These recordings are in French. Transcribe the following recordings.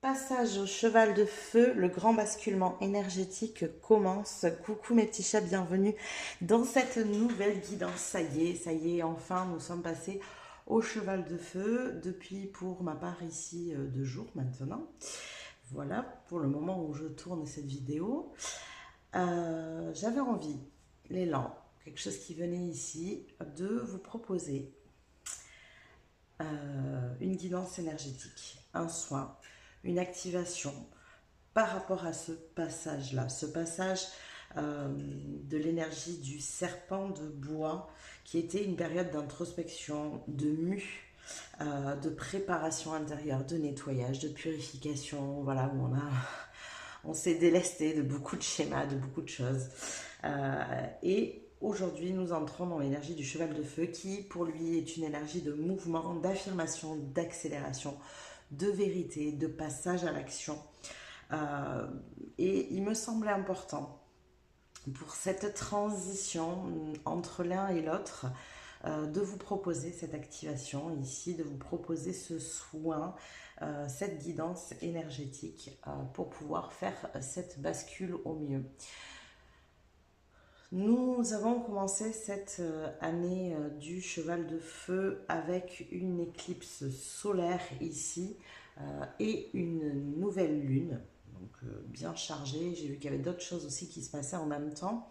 Passage au cheval de feu, le grand basculement énergétique commence. Coucou mes petits chats, bienvenue dans cette nouvelle guidance. Ça y est, enfin nous sommes passés au cheval de feu depuis pour ma part ici 2 jours maintenant. Voilà pour le moment où je tourne cette vidéo. J'avais envie, l'élan, quelque chose qui venait ici, de vous proposer une guidance énergétique, un soin, une activation par rapport à ce passage-là, ce passage de l'énergie du serpent de bois qui était une période d'introspection, de mue, de préparation intérieure, de nettoyage, de purification, voilà, où on s'est délesté de beaucoup de schémas, de beaucoup de choses. Et aujourd'hui, nous entrons dans l'énergie du cheval de feu qui, pour lui, est une énergie de mouvement, d'affirmation, d'accélération, de vérité, de passage à l'action. Et il me semblait important pour cette transition entre l'un et l'autre de vous proposer cette activation ici, de vous proposer ce soin, cette guidance énergétique pour pouvoir faire cette bascule au mieux. Nous avons commencé cette année du cheval de feu avec une éclipse solaire ici et une nouvelle lune, donc bien chargée. J'ai vu qu'il y avait d'autres choses aussi qui se passaient en même temps.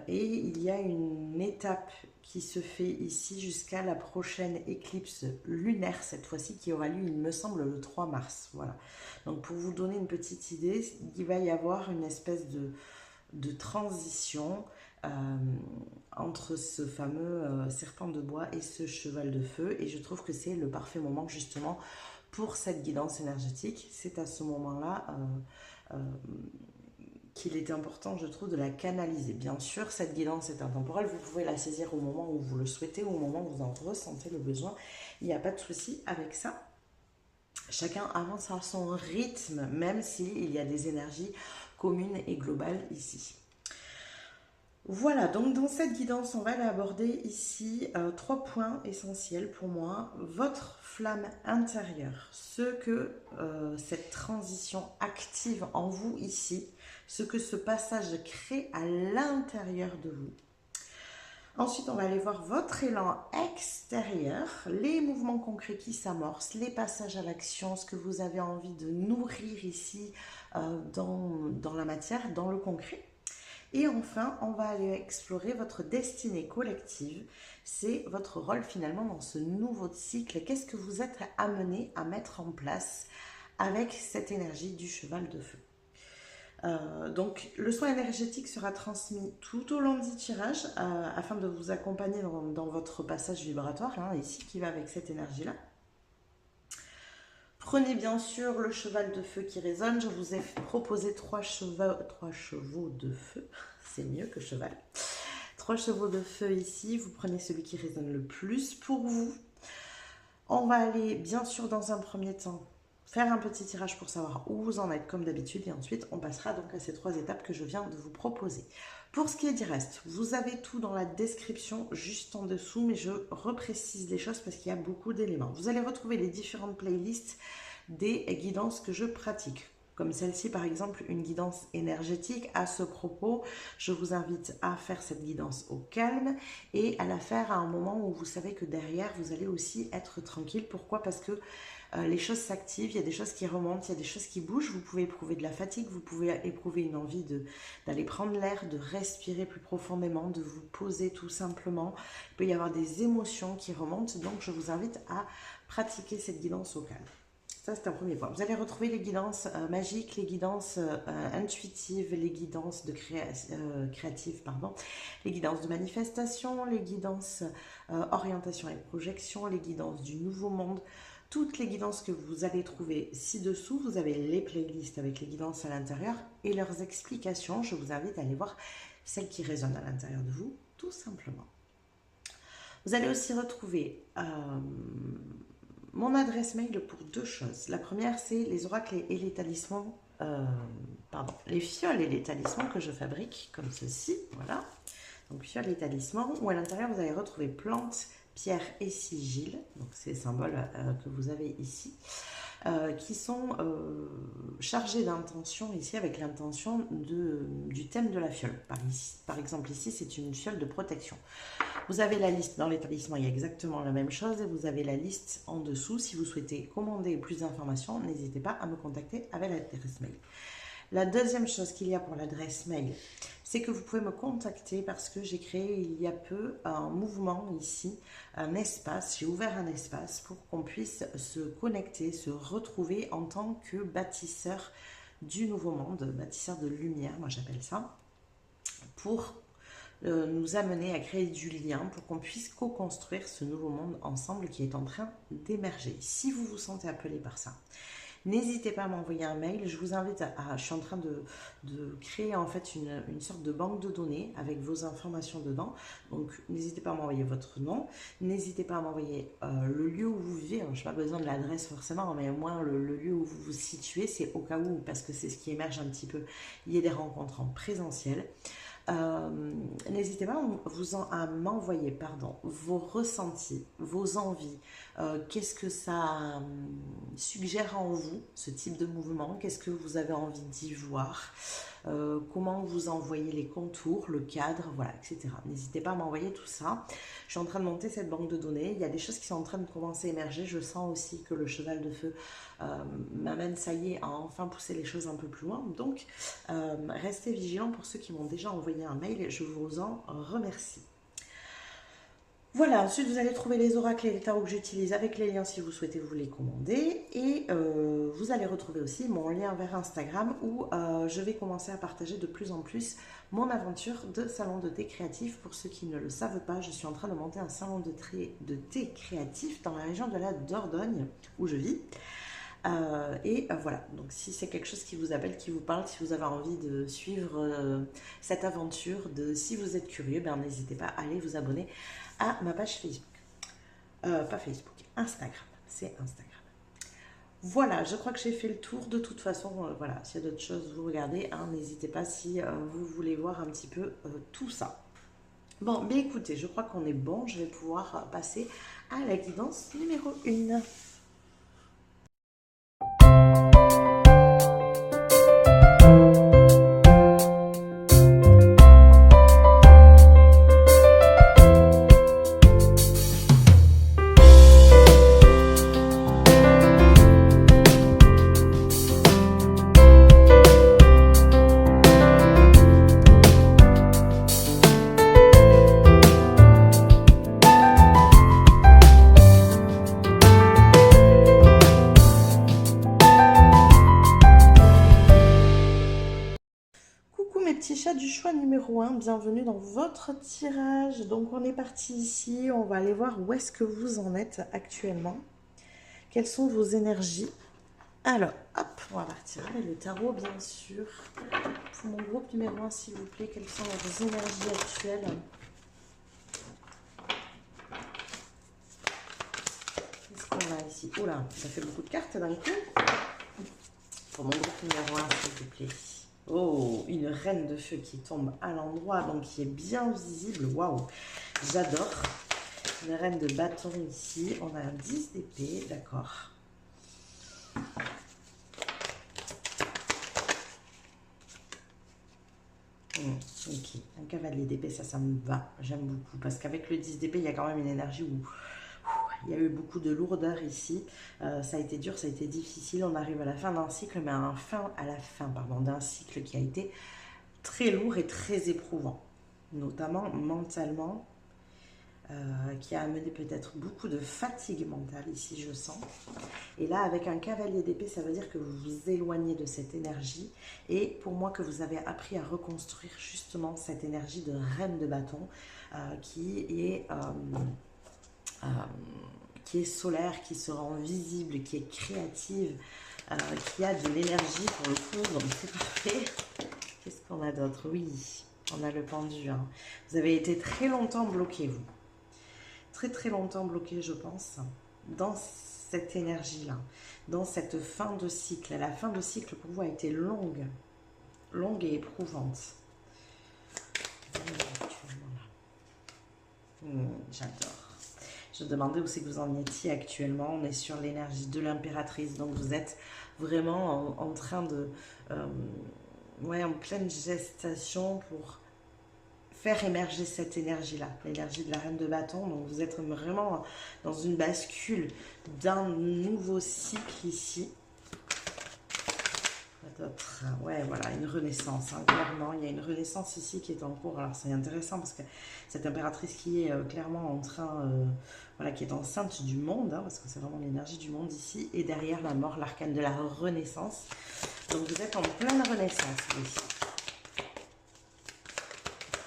Et il y a une étape qui se fait ici jusqu'à la prochaine éclipse lunaire cette fois-ci qui aura lieu, il me semble, le 3 mars. Voilà. Donc pour vous donner une petite idée, il va y avoir une espèce de transition entre ce fameux serpent de bois et ce cheval de feu, et je trouve que c'est le parfait moment justement pour cette guidance énergétique. C'est à ce moment-là qu'il est important, je trouve, de la canaliser. Bien sûr, cette guidance est intemporelle, vous pouvez la saisir au moment où vous le souhaitez, au moment où vous en ressentez le besoin, il n'y a pas de souci avec ça. Chacun avance à son rythme, même s'il y a des énergies communes et globales ici. Voilà, donc dans cette guidance, on va aller aborder ici 3 points essentiels pour moi. Votre flamme intérieure, ce que cette transition active en vous ici, ce que ce passage crée à l'intérieur de vous. Ensuite, on va aller voir votre élan extérieur, les mouvements concrets qui s'amorcent, les passages à l'action, ce que vous avez envie de nourrir ici dans la matière, dans le concret. Et enfin, on va aller explorer votre destinée collective. C'est votre rôle finalement dans ce nouveau cycle. Qu'est-ce que vous êtes amené à mettre en place avec cette énergie du cheval de feu? Donc le soin énergétique sera transmis tout au long du tirage afin de vous accompagner dans votre passage vibratoire, hein, ici qui va avec cette énergie-là. Prenez bien sûr le cheval de feu qui résonne. Je vous ai proposé 3 chevaux de feu. C'est mieux que cheval. 3 chevaux de feu ici. Vous prenez celui qui résonne le plus pour vous. On va aller bien sûr dans un premier temps faire un petit tirage pour savoir où vous en êtes comme d'habitude. Et ensuite, on passera donc à ces 3 étapes que je viens de vous proposer. Pour ce qui est du reste, vous avez tout dans la description juste en dessous, mais je reprécise les choses parce qu'il y a beaucoup d'éléments. Vous allez retrouver les différentes playlists des guidances que je pratique. Comme celle-ci par exemple, une guidance énergétique. À ce propos, je vous invite à faire cette guidance au calme et à la faire à un moment où vous savez que derrière, vous allez aussi être tranquille. Pourquoi? Parce que les choses s'activent, il y a des choses qui remontent, il y a des choses qui bougent, vous pouvez éprouver de la fatigue, vous pouvez éprouver une envie d'aller prendre l'air, de respirer plus profondément, de vous poser tout simplement. Il peut y avoir des émotions qui remontent, donc je vous invite à pratiquer cette guidance au calme. Ça, c'est un premier point. Vous allez retrouver les guidances magiques, les guidances intuitives, les guidances créatives, les guidances de manifestation, les guidances orientation et projection, les guidances du nouveau monde. Toutes les guidances que vous allez trouver ci-dessous, vous avez les playlists avec les guidances à l'intérieur et leurs explications. Je vous invite à aller voir celles qui résonnent à l'intérieur de vous, tout simplement. Vous allez aussi retrouver mon adresse mail pour 2 choses. La première, c'est les oracles et les talismans, les fioles et les talismans que je fabrique, comme ceci, voilà. Donc fioles et talismans, où à l'intérieur, vous allez retrouver plantes, pierres et sigils, donc ces symboles que vous avez ici. qui sont chargés d'intention ici, avec l'intention du thème de la fiole. Par exemple, ici, c'est une fiole de protection. Vous avez la liste dans les talismans, il y a exactement la même chose, et vous avez la liste en dessous. Si vous souhaitez commander plus d'informations, n'hésitez pas à me contacter avec l'adresse mail. La deuxième chose qu'il y a pour l'adresse mail, c'est que vous pouvez me contacter parce que j'ai créé il y a peu un mouvement ici, un espace, j'ai ouvert un espace pour qu'on puisse se connecter, se retrouver en tant que bâtisseur du nouveau monde, bâtisseur de lumière, moi j'appelle ça, pour nous amener à créer du lien, pour qu'on puisse co-construire ce nouveau monde ensemble qui est en train d'émerger. Si vous vous sentez appelé par ça, n'hésitez pas à m'envoyer un mail. Je vous invite je suis en train de créer en fait une sorte de banque de données avec vos informations dedans. Donc n'hésitez pas à m'envoyer votre nom. N'hésitez pas à m'envoyer le lieu où vous vivez. Je n'ai pas besoin de l'adresse forcément, mais au moins le lieu où vous vous situez. C'est au cas où, parce que c'est ce qui émerge un petit peu. Il y a des rencontres en présentiel. N'hésitez pas à m'envoyer vos ressentis, vos envies, qu'est-ce que ça suggère en vous, ce type de mouvement, qu'est-ce que vous avez envie d'y voir, comment vous envoyez les contours, le cadre, voilà, etc. N'hésitez pas à m'envoyer tout ça. Je suis en train de monter cette banque de données, il y a des choses qui sont en train de commencer à émerger, je sens aussi que le cheval de feu m'amène, ça y est, à enfin pousser les choses un peu plus loin. Donc, restez vigilants pour ceux qui m'ont déjà envoyé un mail, je vous en remercie. Voilà, ensuite vous allez trouver les oracles et les tarots que j'utilise avec les liens si vous souhaitez vous les commander. Et vous allez retrouver aussi mon lien vers Instagram où je vais commencer à partager de plus en plus mon aventure de salon de thé créatif. Pour ceux qui ne le savent pas, je suis en train de monter un salon de thé créatif dans la région de la Dordogne où je vis. Voilà, donc si c'est quelque chose qui vous appelle, qui vous parle, si vous avez envie de suivre cette aventure, si vous êtes curieux, n'hésitez pas à aller vous abonner à ma page Facebook. Pas Facebook, Instagram, c'est Instagram. Voilà, je crois que j'ai fait le tour. De toute façon, voilà, s'il y a d'autres choses, vous regardez, n'hésitez pas si vous voulez voir un petit peu tout ça. Bon, bien écoutez, je crois qu'on est bon, je vais pouvoir passer à la guidance numéro 1. Numéro 1, bienvenue dans votre tirage. Donc on est parti ici, on va aller voir où est-ce que vous en êtes actuellement. Quelles sont vos énergies? Alors, hop, on va partir avec le tarot, bien sûr. Pour mon groupe numéro 1, s'il vous plaît, quelles sont vos énergies actuelles? Qu'est-ce qu'on a ici? Oula, ça fait beaucoup de cartes d'un coup. Pour mon groupe numéro 1, s'il vous plaît. Oh, une reine de feu qui tombe à l'endroit, donc qui est bien visible. Waouh, j'adore. Une reine de bâton ici. On a un 10 d'épée, d'accord. Ok, un cavalier d'épée, ça me va. J'aime beaucoup. Parce qu'avec le 10 d'épée, il y a quand même une énergie où il y a eu beaucoup de lourdeur ici. Ça a été dur, ça a été difficile. On arrive à la fin d'un cycle, mais à la fin d'un cycle qui a été très lourd et très éprouvant. Notamment mentalement, qui a amené peut-être beaucoup de fatigue mentale ici, je sens. Et là, avec un cavalier d'épée, ça veut dire que vous vous éloignez de cette énergie. Et pour moi, que vous avez appris à reconstruire justement cette énergie de reine de bâton qui est solaire, qui se rend visible, qui est créative, qui a de l'énergie pour le coup, donc c'est parfait. Qu'est-ce qu'on a d'autre? Oui, on a le pendu. Hein. Vous avez été très longtemps bloqué, vous. Très longtemps bloqué, je pense, dans cette énergie-là, dans cette fin de cycle. La fin de cycle pour vous a été longue et éprouvante. J'adore. Je demandais où c'est que vous en étiez actuellement. On est sur l'énergie de l'impératrice. Donc vous êtes vraiment en train de... ouais, en pleine gestation pour faire émerger cette énergie-là. L'énergie de la reine de bâton. Donc vous êtes vraiment dans une bascule d'un nouveau cycle ici. D'autres, ouais, voilà, une renaissance, hein, clairement, il y a une renaissance ici qui est en cours. Alors c'est intéressant parce que cette impératrice qui est clairement en train, voilà, qui est enceinte du monde, hein, parce que c'est vraiment l'énergie du monde ici, et derrière la mort, l'arcane de la renaissance. Donc vous êtes en pleine renaissance ici.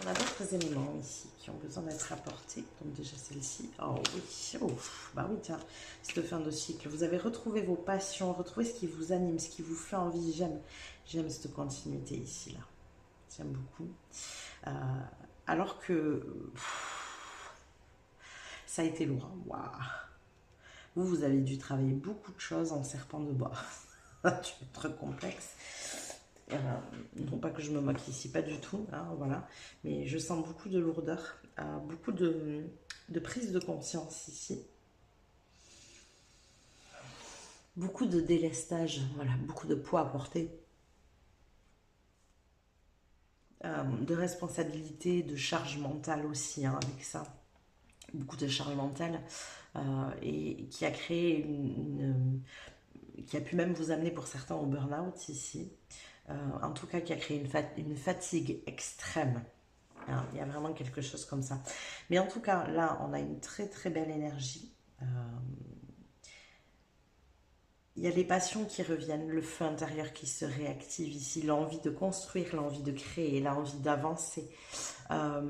On a d'autres éléments ici qui ont besoin d'être apportés. Donc déjà celle-ci. Oh oui, oh, bah oui, tiens, cette fin de cycle. Vous avez retrouvé vos passions, retrouvé ce qui vous anime, ce qui vous fait envie. J'aime cette continuité ici, là. J'aime beaucoup. Alors que ça a été lourd. Waouh. Vous avez dû travailler beaucoup de choses en serpent de bois. Tu es très complexe. Non pas que je me moque ici, pas du tout, hein, voilà, mais je sens beaucoup de lourdeur, beaucoup de prise de conscience ici, beaucoup de délestage, voilà, beaucoup de poids à porter, de responsabilité, de charge mentale aussi, hein, avec ça, beaucoup de charge mentale, et qui a créé qui a pu même vous amener pour certains au burn-out ici. En tout cas, qui a créé une fatigue extrême. Hein, il y a vraiment quelque chose comme ça. Mais en tout cas, là, on a une très très belle énergie. Il y a les passions qui reviennent, le feu intérieur qui se réactive ici, l'envie de construire, l'envie de créer, l'envie d'avancer. Comment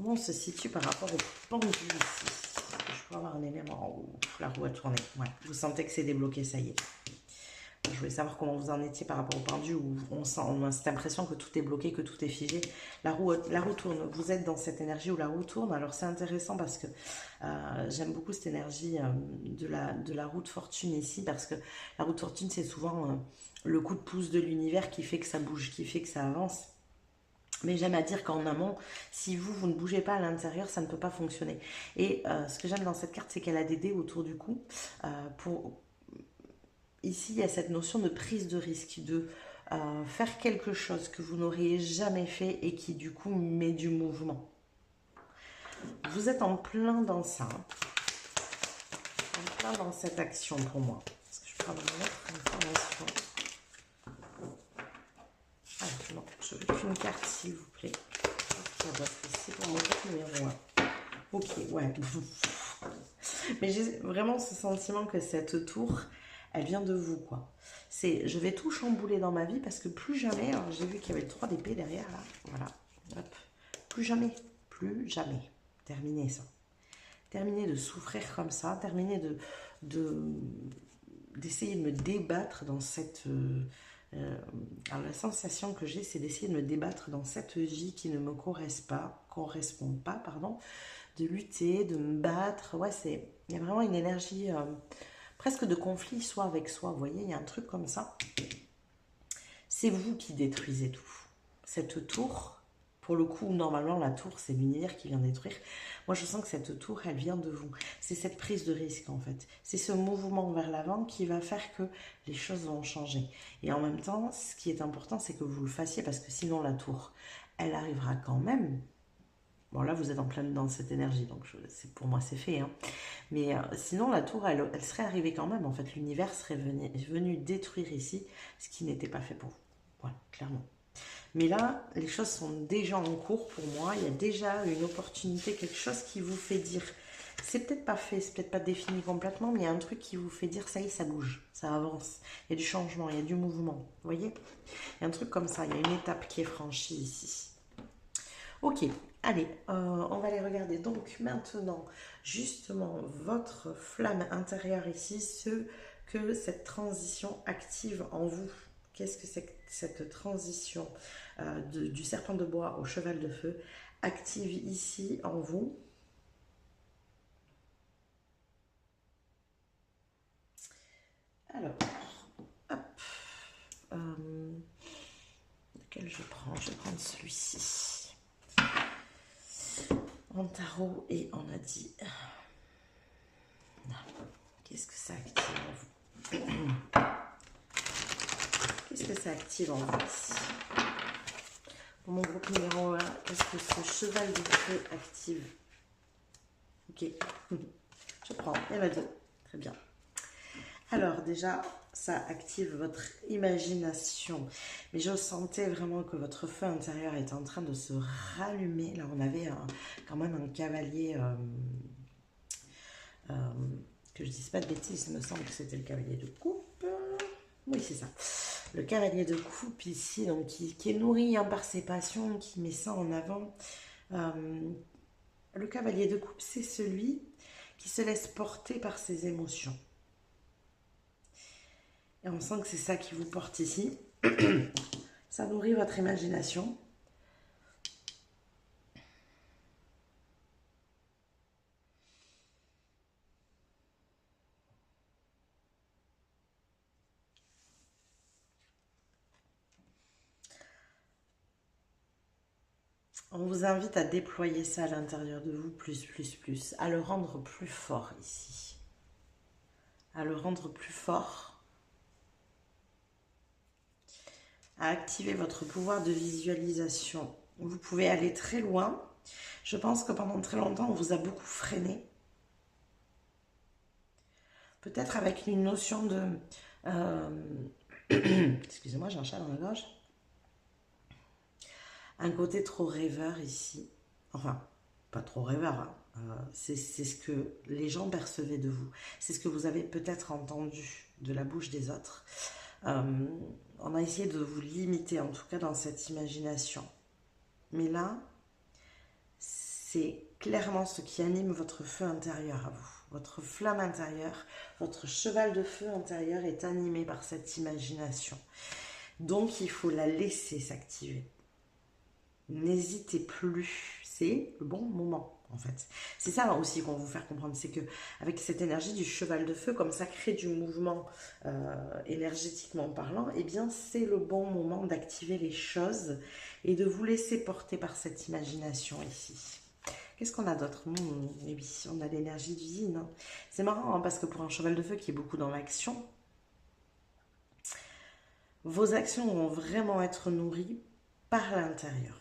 on se situe par rapport au pendu ici? Je peux avoir un élément. Oh, la roue a tourné. Ouais. Vous sentez que c'est débloqué, ça y est. Je voulais savoir comment vous en étiez par rapport au pendu, où on a cette impression que tout est bloqué, que tout est figé. La roue tourne. Vous êtes dans cette énergie où la roue tourne. Alors c'est intéressant parce que j'aime beaucoup cette énergie de la roue de fortune ici, parce que la roue de fortune, c'est souvent le coup de pouce de l'univers qui fait que ça bouge, qui fait que ça avance. Mais j'aime à dire qu'en amont, si vous ne bougez pas à l'intérieur, ça ne peut pas fonctionner. Et ce que j'aime dans cette carte, c'est qu'elle a des dés autour du cou pour... Ici, il y a cette notion de prise de risque, de faire quelque chose que vous n'auriez jamais fait et qui, du coup, met du mouvement. Vous êtes en plein dans ça. En plein dans cette action pour moi. Est-ce que je peux avoir une autre information? Ah non, je veux qu'une carte, s'il vous plaît. C'est pour mon carte numéro 1. Ok, ouais. Mais j'ai vraiment ce sentiment que cette tour... elle vient de vous, quoi. C'est, je vais tout chambouler dans ma vie parce que plus jamais, j'ai vu qu'il y avait le 3 d'épée derrière, là, voilà, hop, plus jamais, terminez ça. Terminez de souffrir comme ça, terminez d'essayer de me débattre dans cette... alors la sensation que j'ai, c'est d'essayer de me débattre dans cette vie qui ne me correspond pas, pardon, de lutter, de me battre, ouais, il y a vraiment une énergie... presque de conflit, soit avec soi, vous voyez, il y a un truc comme ça. C'est vous qui détruisez tout. Cette tour, pour le coup, normalement, la tour, c'est l'univers qui vient détruire. Moi, je sens que cette tour, elle vient de vous. C'est cette prise de risque, en fait. C'est ce mouvement vers l'avant qui va faire que les choses vont changer. Et en même temps, ce qui est important, c'est que vous le fassiez, parce que sinon, la tour, elle arrivera quand même. Bon, là, vous êtes en pleine dans cette énergie, donc pour moi, c'est fait. Hein. Mais sinon, la tour, elle serait arrivée quand même. En fait, l'univers serait venu détruire ici ce qui n'était pas fait pour vous. Voilà, clairement. Mais là, les choses sont déjà en cours pour moi. Il y a déjà une opportunité, quelque chose qui vous fait dire... c'est peut-être pas fait, c'est peut-être pas défini complètement, mais il y a un truc qui vous fait dire, ça y est, ça bouge, ça avance. Il y a du changement, il y a du mouvement. Vous voyez? Il y a un truc comme ça, il y a une étape qui est franchie ici. Ok, allez, on va aller regarder donc maintenant justement votre flamme intérieure ici, ce que cette transition active en vous. Qu'est-ce que c'est que cette transition du serpent de bois au cheval de feu active ici en vous? Alors, hop, lequel je prends? Je vais prendre celui-ci. en tarot et on a dit... Qu'est-ce que ça active en vous? Qu'est-ce que ça active en vous ici? Pour mon groupe numéro 1, qu'est-ce que ce cheval de feu active? Ok, je prends, il y en a deux, très bien. Alors déjà, ça active votre imagination. Mais je sentais vraiment que votre feu intérieur était en train de se rallumer. Là, on avait quand même un cavalier... que je ne dise pas de bêtises, il me semble que c'était le cavalier de coupe. Oui, c'est ça. Le cavalier de coupe ici, donc qui est nourri par ses passions, qui met ça en avant. Le cavalier de coupe, c'est celui qui se laisse porter par ses émotions. Et on sent que c'est ça qui vous porte ici. Ça nourrit votre imagination. On vous invite à déployer ça à l'intérieur de vous, plus, à le rendre plus fort ici. À le rendre plus fort. À activer votre pouvoir de visualisation. Vous pouvez aller très loin. Je pense que pendant très longtemps, on vous a beaucoup freiné. Peut-être avec une notion de... Excusez-moi, j'ai un chat dans la gorge. Un côté trop rêveur ici. Enfin, pas trop rêveur. Hein. C'est ce que les gens percevaient de vous. C'est ce que vous avez peut-être entendu de la bouche des autres. On a essayé de vous limiter, en tout cas dans cette imagination. Mais là, c'est clairement ce qui anime votre feu intérieur à vous. Votre flamme intérieure, votre cheval de feu intérieur est animé par cette imagination. Donc, il faut la laisser s'activer. N'hésitez plus, c'est le bon moment en fait. C'est ça aussi qu'on va vous faire comprendre, c'est que avec cette énergie du cheval de feu, comme ça crée du mouvement énergétiquement parlant, eh bien c'est le bon moment d'activer les choses et de vous laisser porter par cette imagination ici. Qu'est-ce qu'on a d'autre? Eh oui, on a l'énergie du yin. Hein. C'est marrant hein, parce que pour un cheval de feu qui est beaucoup dans l'action, vos actions vont vraiment être nourries par l'intérieur.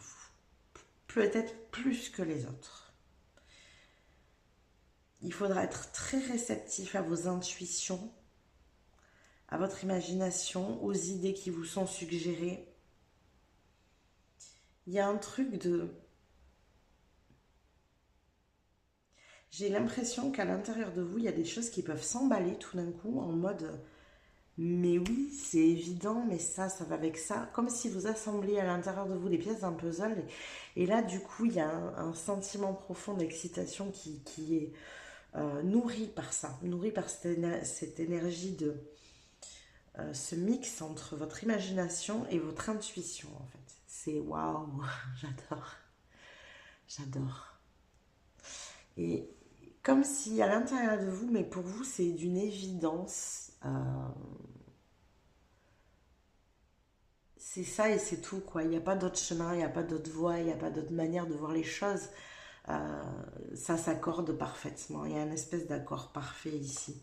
Peut-être plus que les autres. Il faudra être très réceptif à vos intuitions, à votre imagination, aux idées qui vous sont suggérées. Il y a un truc de... J'ai l'impression qu'à l'intérieur de vous, il y a des choses qui peuvent s'emballer tout d'un coup en mode... Mais oui, c'est évident, mais ça va avec ça. Comme si vous assembliez à l'intérieur de vous des pièces d'un puzzle. Et là, du coup, il y a un sentiment profond d'excitation qui est nourri par ça. Nourri par cette énergie de ce mix entre votre imagination et votre intuition, en fait. C'est waouh, j'adore. J'adore. Et comme si à l'intérieur de vous, mais pour vous, c'est d'une évidence... c'est ça et c'est tout quoi. Il n'y a pas d'autre chemin, il n'y a pas d'autre voie, il n'y a pas d'autre manière de voir les choses. Ça s'accorde parfaitement. Il y a une espèce d'accord parfait ici.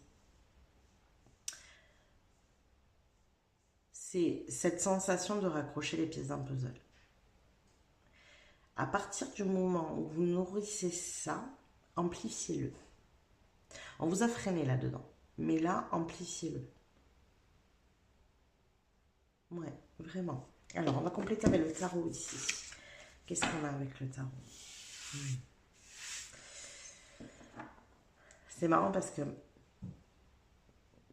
C'est cette sensation de raccrocher les pièces d'un puzzle. À partir du moment où vous nourrissez ça, amplifiez-le. On vous a freiné là-dedans. Mais là, amplifiez-le. Ouais, vraiment. Alors, on va compléter avec le tarot ici. Qu'est-ce qu'on a avec le tarot? C'est marrant parce que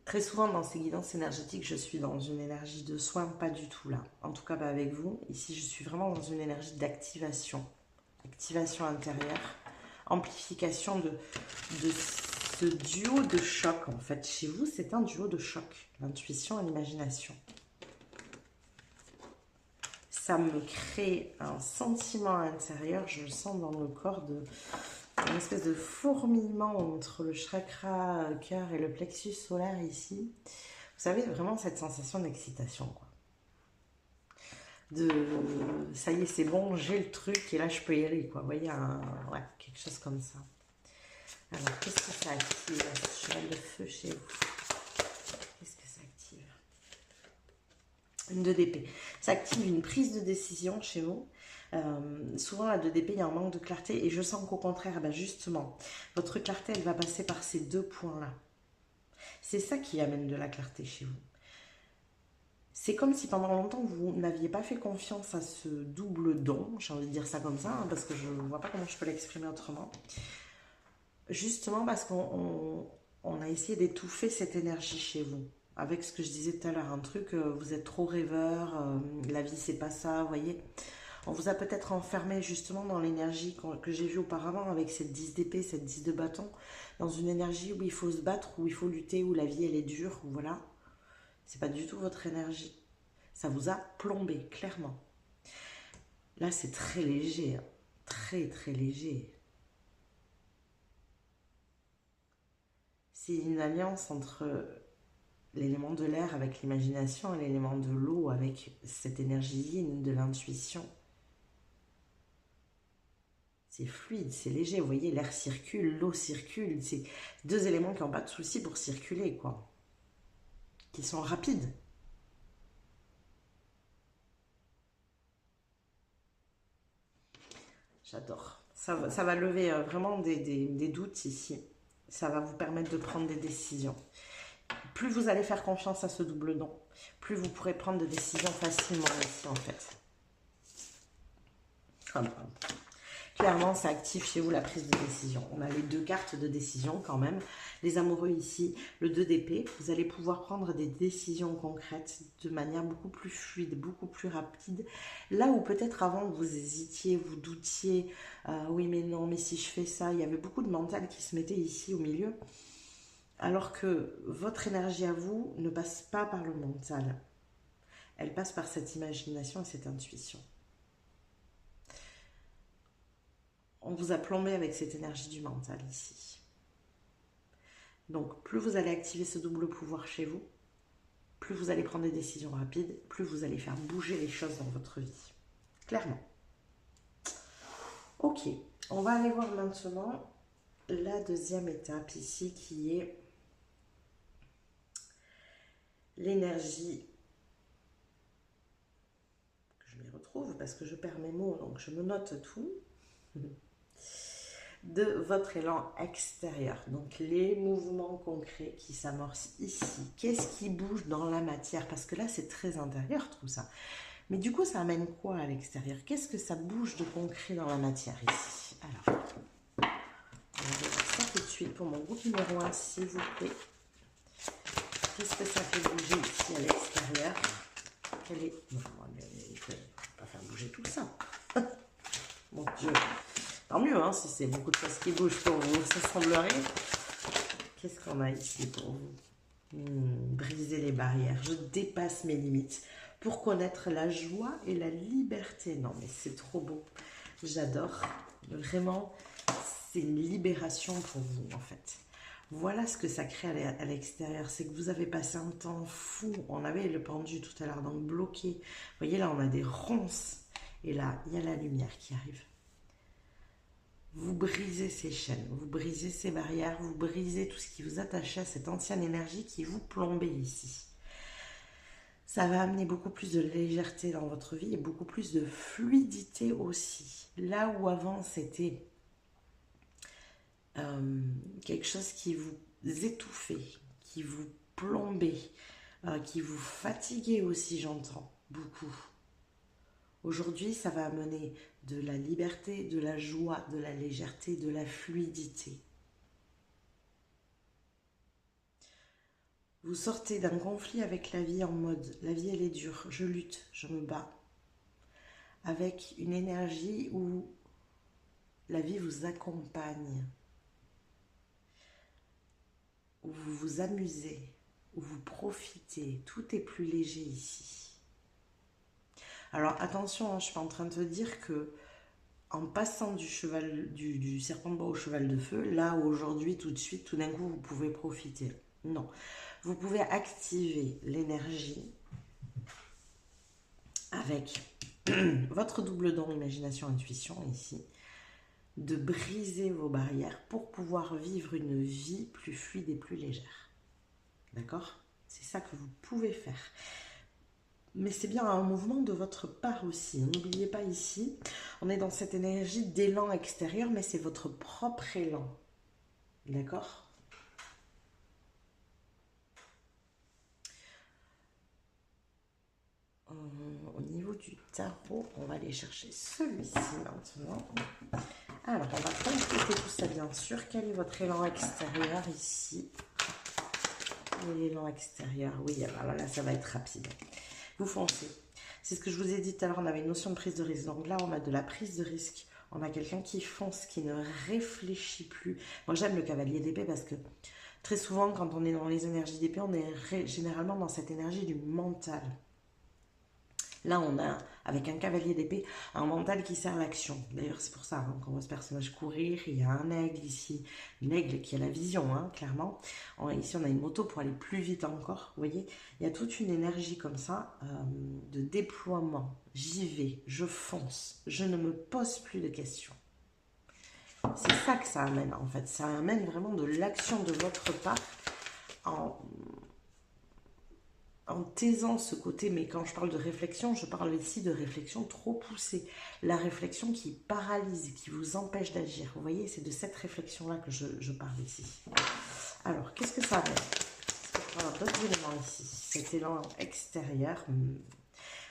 très souvent dans ces guidances énergétiques, je suis dans une énergie de soin, pas du tout là. En tout cas, pas avec vous. Ici, je suis vraiment dans une énergie d'activation. Activation intérieure. Amplification de ce duo de choc, en fait. Chez vous, c'est un duo de choc. L'intuition et l'imagination. Ça me crée un sentiment intérieur. Je le sens dans le corps une espèce de fourmillement entre le chakra cœur et le plexus solaire ici. Vous savez, vraiment cette sensation d'excitation, quoi. Ça y est, c'est bon, j'ai le truc et là je peux y aller, quoi. Vous voyez, ouais, quelque chose comme ça. Alors, qu'est-ce que ça active, ce cheval de feu chez vous? Qu'est-ce que ça active? Une 2 d'épée. Ça active une prise de décision chez vous. Souvent, la 2 d'épée, il y a un manque de clarté. Et je sens qu'au contraire, ben justement, votre clarté, elle va passer par ces 2 points-là. C'est ça qui amène de la clarté chez vous. C'est comme si pendant longtemps, vous n'aviez pas fait confiance à ce double don. J'ai envie de dire ça comme ça, hein, parce que je ne vois pas comment je peux l'exprimer autrement. Justement parce qu'on a essayé d'étouffer cette énergie chez vous. Avec ce que je disais tout à l'heure, un truc, vous êtes trop rêveur, la vie c'est pas ça, vous voyez. On vous a peut-être enfermé justement dans l'énergie que j'ai vue auparavant avec cette 10 d'épée, cette 10 de bâton, dans une énergie où il faut se battre, où il faut lutter, où la vie elle est dure, voilà. C'est pas du tout votre énergie. Ça vous a plombé, clairement. Là c'est très léger, hein. Très très léger. C'est une alliance entre l'élément de l'air avec l'imagination et l'élément de l'eau avec cette énergie yin de l'intuition. C'est fluide, c'est léger, vous voyez, l'air circule, l'eau circule, c'est 2 éléments qui n'ont pas de souci pour circuler, quoi. Qui sont rapides. J'adore. Ça va lever vraiment des doutes ici. Ça va vous permettre de prendre des décisions. Plus vous allez faire confiance à ce double don, plus vous pourrez prendre des décisions facilement ici, en fait. Clairement, ça active chez vous la prise de décision. On a les 2 cartes de décision quand même. Les amoureux ici, le 2 d'épée. Vous allez pouvoir prendre des décisions concrètes de manière beaucoup plus fluide, beaucoup plus rapide. Là où peut-être avant vous hésitiez, vous doutiez, oui mais non, mais si je fais ça, il y avait beaucoup de mental qui se mettait ici au milieu. Alors que votre énergie à vous ne passe pas par le mental. Elle passe par cette imagination et cette intuition. On vous a plombé avec cette énergie du mental ici. Donc, plus vous allez activer ce double pouvoir chez vous, plus vous allez prendre des décisions rapides, plus vous allez faire bouger les choses dans votre vie. Clairement. Ok, on va aller voir maintenant la 2e étape ici qui est l'énergie. Je m'y retrouve parce que je perds mes mots, donc je me note tout. De votre élan extérieur. Donc les mouvements concrets qui s'amorcent ici. Qu'est-ce qui bouge dans la matière? Parce que là, c'est très intérieur tout ça. Mais du coup, ça amène quoi à l'extérieur? Qu'est-ce que ça bouge de concret dans la matière ici? Alors, on va voir ça tout de suite pour mon groupe numéro 1, s'il vous plaît. Qu'est-ce que ça fait bouger ici à l'extérieur? Quelle est... Non, je ne peux pas faire bouger tout ça. Mon Dieu. Tant mieux, hein, si c'est beaucoup de choses qui bougent pour vous, ça semblerait. Qu'est-ce qu'on a ici pour vous? Briser les barrières. Je dépasse mes limites pour connaître la joie et la liberté. Non, mais c'est trop beau. J'adore. Vraiment, c'est une libération pour vous, en fait. Voilà ce que ça crée à l'extérieur. C'est que vous avez passé un temps fou. On avait le pendu tout à l'heure, donc bloqué. Vous voyez, là, on a des ronces. Et là, il y a la lumière qui arrive. Vous brisez ces chaînes, vous brisez ces barrières, vous brisez tout ce qui vous attachait à cette ancienne énergie qui vous plombait ici. Ça va amener beaucoup plus de légèreté dans votre vie et beaucoup plus de fluidité aussi. Là où avant c'était quelque chose qui vous étouffait, qui vous plombait, qui vous fatiguait aussi, j'entends beaucoup. Aujourd'hui, ça va amener de la liberté, de la joie, de la légèreté, de la fluidité. Vous sortez d'un conflit avec la vie en mode, la vie elle est dure, je lutte, je me bats. Avec une énergie où la vie vous accompagne, où vous vous amusez, où vous profitez, tout est plus léger ici. Alors attention, hein, je ne suis pas en train de te dire que en passant du serpent de bois au cheval de feu, là aujourd'hui, tout de suite, tout d'un coup, vous pouvez profiter. Non, vous pouvez activer l'énergie avec votre double don imagination-intuition ici, de briser vos barrières pour pouvoir vivre une vie plus fluide et plus légère. D'accord? C'est ça que vous pouvez faire. Mais c'est bien un mouvement de votre part aussi. N'oubliez pas ici, on est dans cette énergie d'élan extérieur, mais c'est votre propre élan. D'accord? Au niveau du tarot, on va aller chercher celui-ci maintenant. Alors, on va compléter tout ça bien sûr. Quel est votre élan extérieur ici? L'élan extérieur, oui, alors là, ça va être rapide. Vous foncez. C'est ce que je vous ai dit tout à l'heure, on avait une notion de prise de risque. Donc là, on a de la prise de risque. On a quelqu'un qui fonce, qui ne réfléchit plus. Moi, j'aime le cavalier d'épée parce que très souvent, quand on est dans les énergies d'épée, on est généralement dans cette énergie du mental. Là, on a, avec un cavalier d'épée, un mental qui sert l'action. D'ailleurs, c'est pour ça qu'on voit ce personnage courir. Il y a un aigle ici, une aigle qui a la vision, clairement. Ici, on a une moto pour aller plus vite encore. Vous voyez, il y a toute une énergie comme ça de déploiement. J'y vais, je fonce, je ne me pose plus de questions. C'est ça que ça amène, en fait. Ça amène vraiment de l'action de votre part en taisant ce côté, mais quand je parle de réflexion, je parle ici de réflexion trop poussée. La réflexion qui paralyse, qui vous empêche d'agir. Vous voyez, c'est de cette réflexion-là que je parle ici. Alors, qu'est-ce que ça amène? D'autres éléments ici. Cet élan extérieur.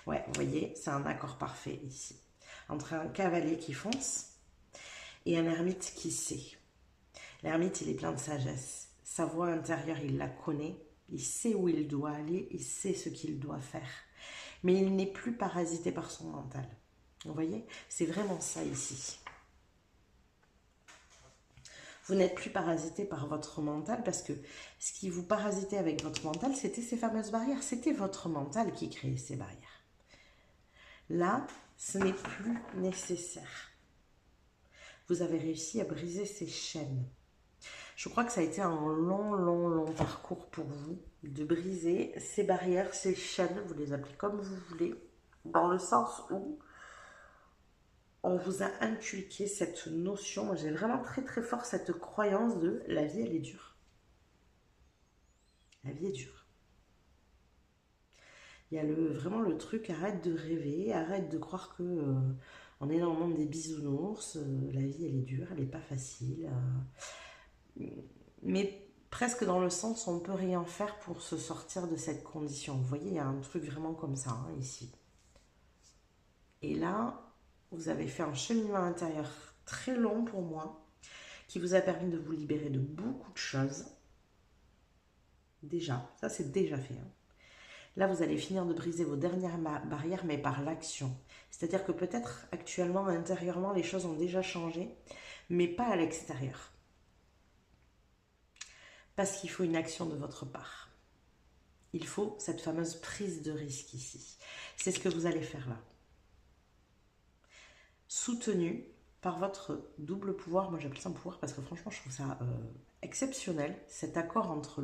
Ouais, vous voyez, c'est un accord parfait ici. Entre un cavalier qui fonce et un ermite qui sait. L'ermite, il est plein de sagesse. Sa voix intérieure, il la connaît. Il sait où il doit aller, il sait ce qu'il doit faire. Mais il n'est plus parasité par son mental. Vous voyez? C'est vraiment ça ici. Vous n'êtes plus parasité par votre mental parce que ce qui vous parasitait avec votre mental, c'était ces fameuses barrières. C'était votre mental qui créait ces barrières. Là, ce n'est plus nécessaire. Vous avez réussi à briser ces chaînes. Je crois que ça a été un long parcours pour vous de briser ces barrières, ces chaînes, vous les appelez comme vous voulez, dans le sens où on vous a inculqué cette notion. Moi, j'ai vraiment très fort cette croyance de la vie, elle est dure. La vie est dure. Il y a vraiment le truc, arrête de rêver, arrête de croire que on est dans le monde des bisounours, la vie, elle est dure, elle n'est pas facile. Mais presque dans le sens où on ne peut rien faire pour se sortir de cette condition. Vous voyez, il y a un truc vraiment comme ça, ici. Et là, vous avez fait un cheminement intérieur très long pour moi, qui vous a permis de vous libérer de beaucoup de choses. Déjà, ça c'est déjà fait. Là, vous allez finir de briser vos dernières barrières, mais par l'action. C'est-à-dire que peut-être actuellement, intérieurement, les choses ont déjà changé, mais pas à l'extérieur. Parce qu'il faut une action de votre part. Il faut cette fameuse prise de risque ici. C'est ce que vous allez faire là. Soutenu par votre double pouvoir. Moi, j'appelle ça un pouvoir parce que franchement, je trouve ça exceptionnel. Cet accord entre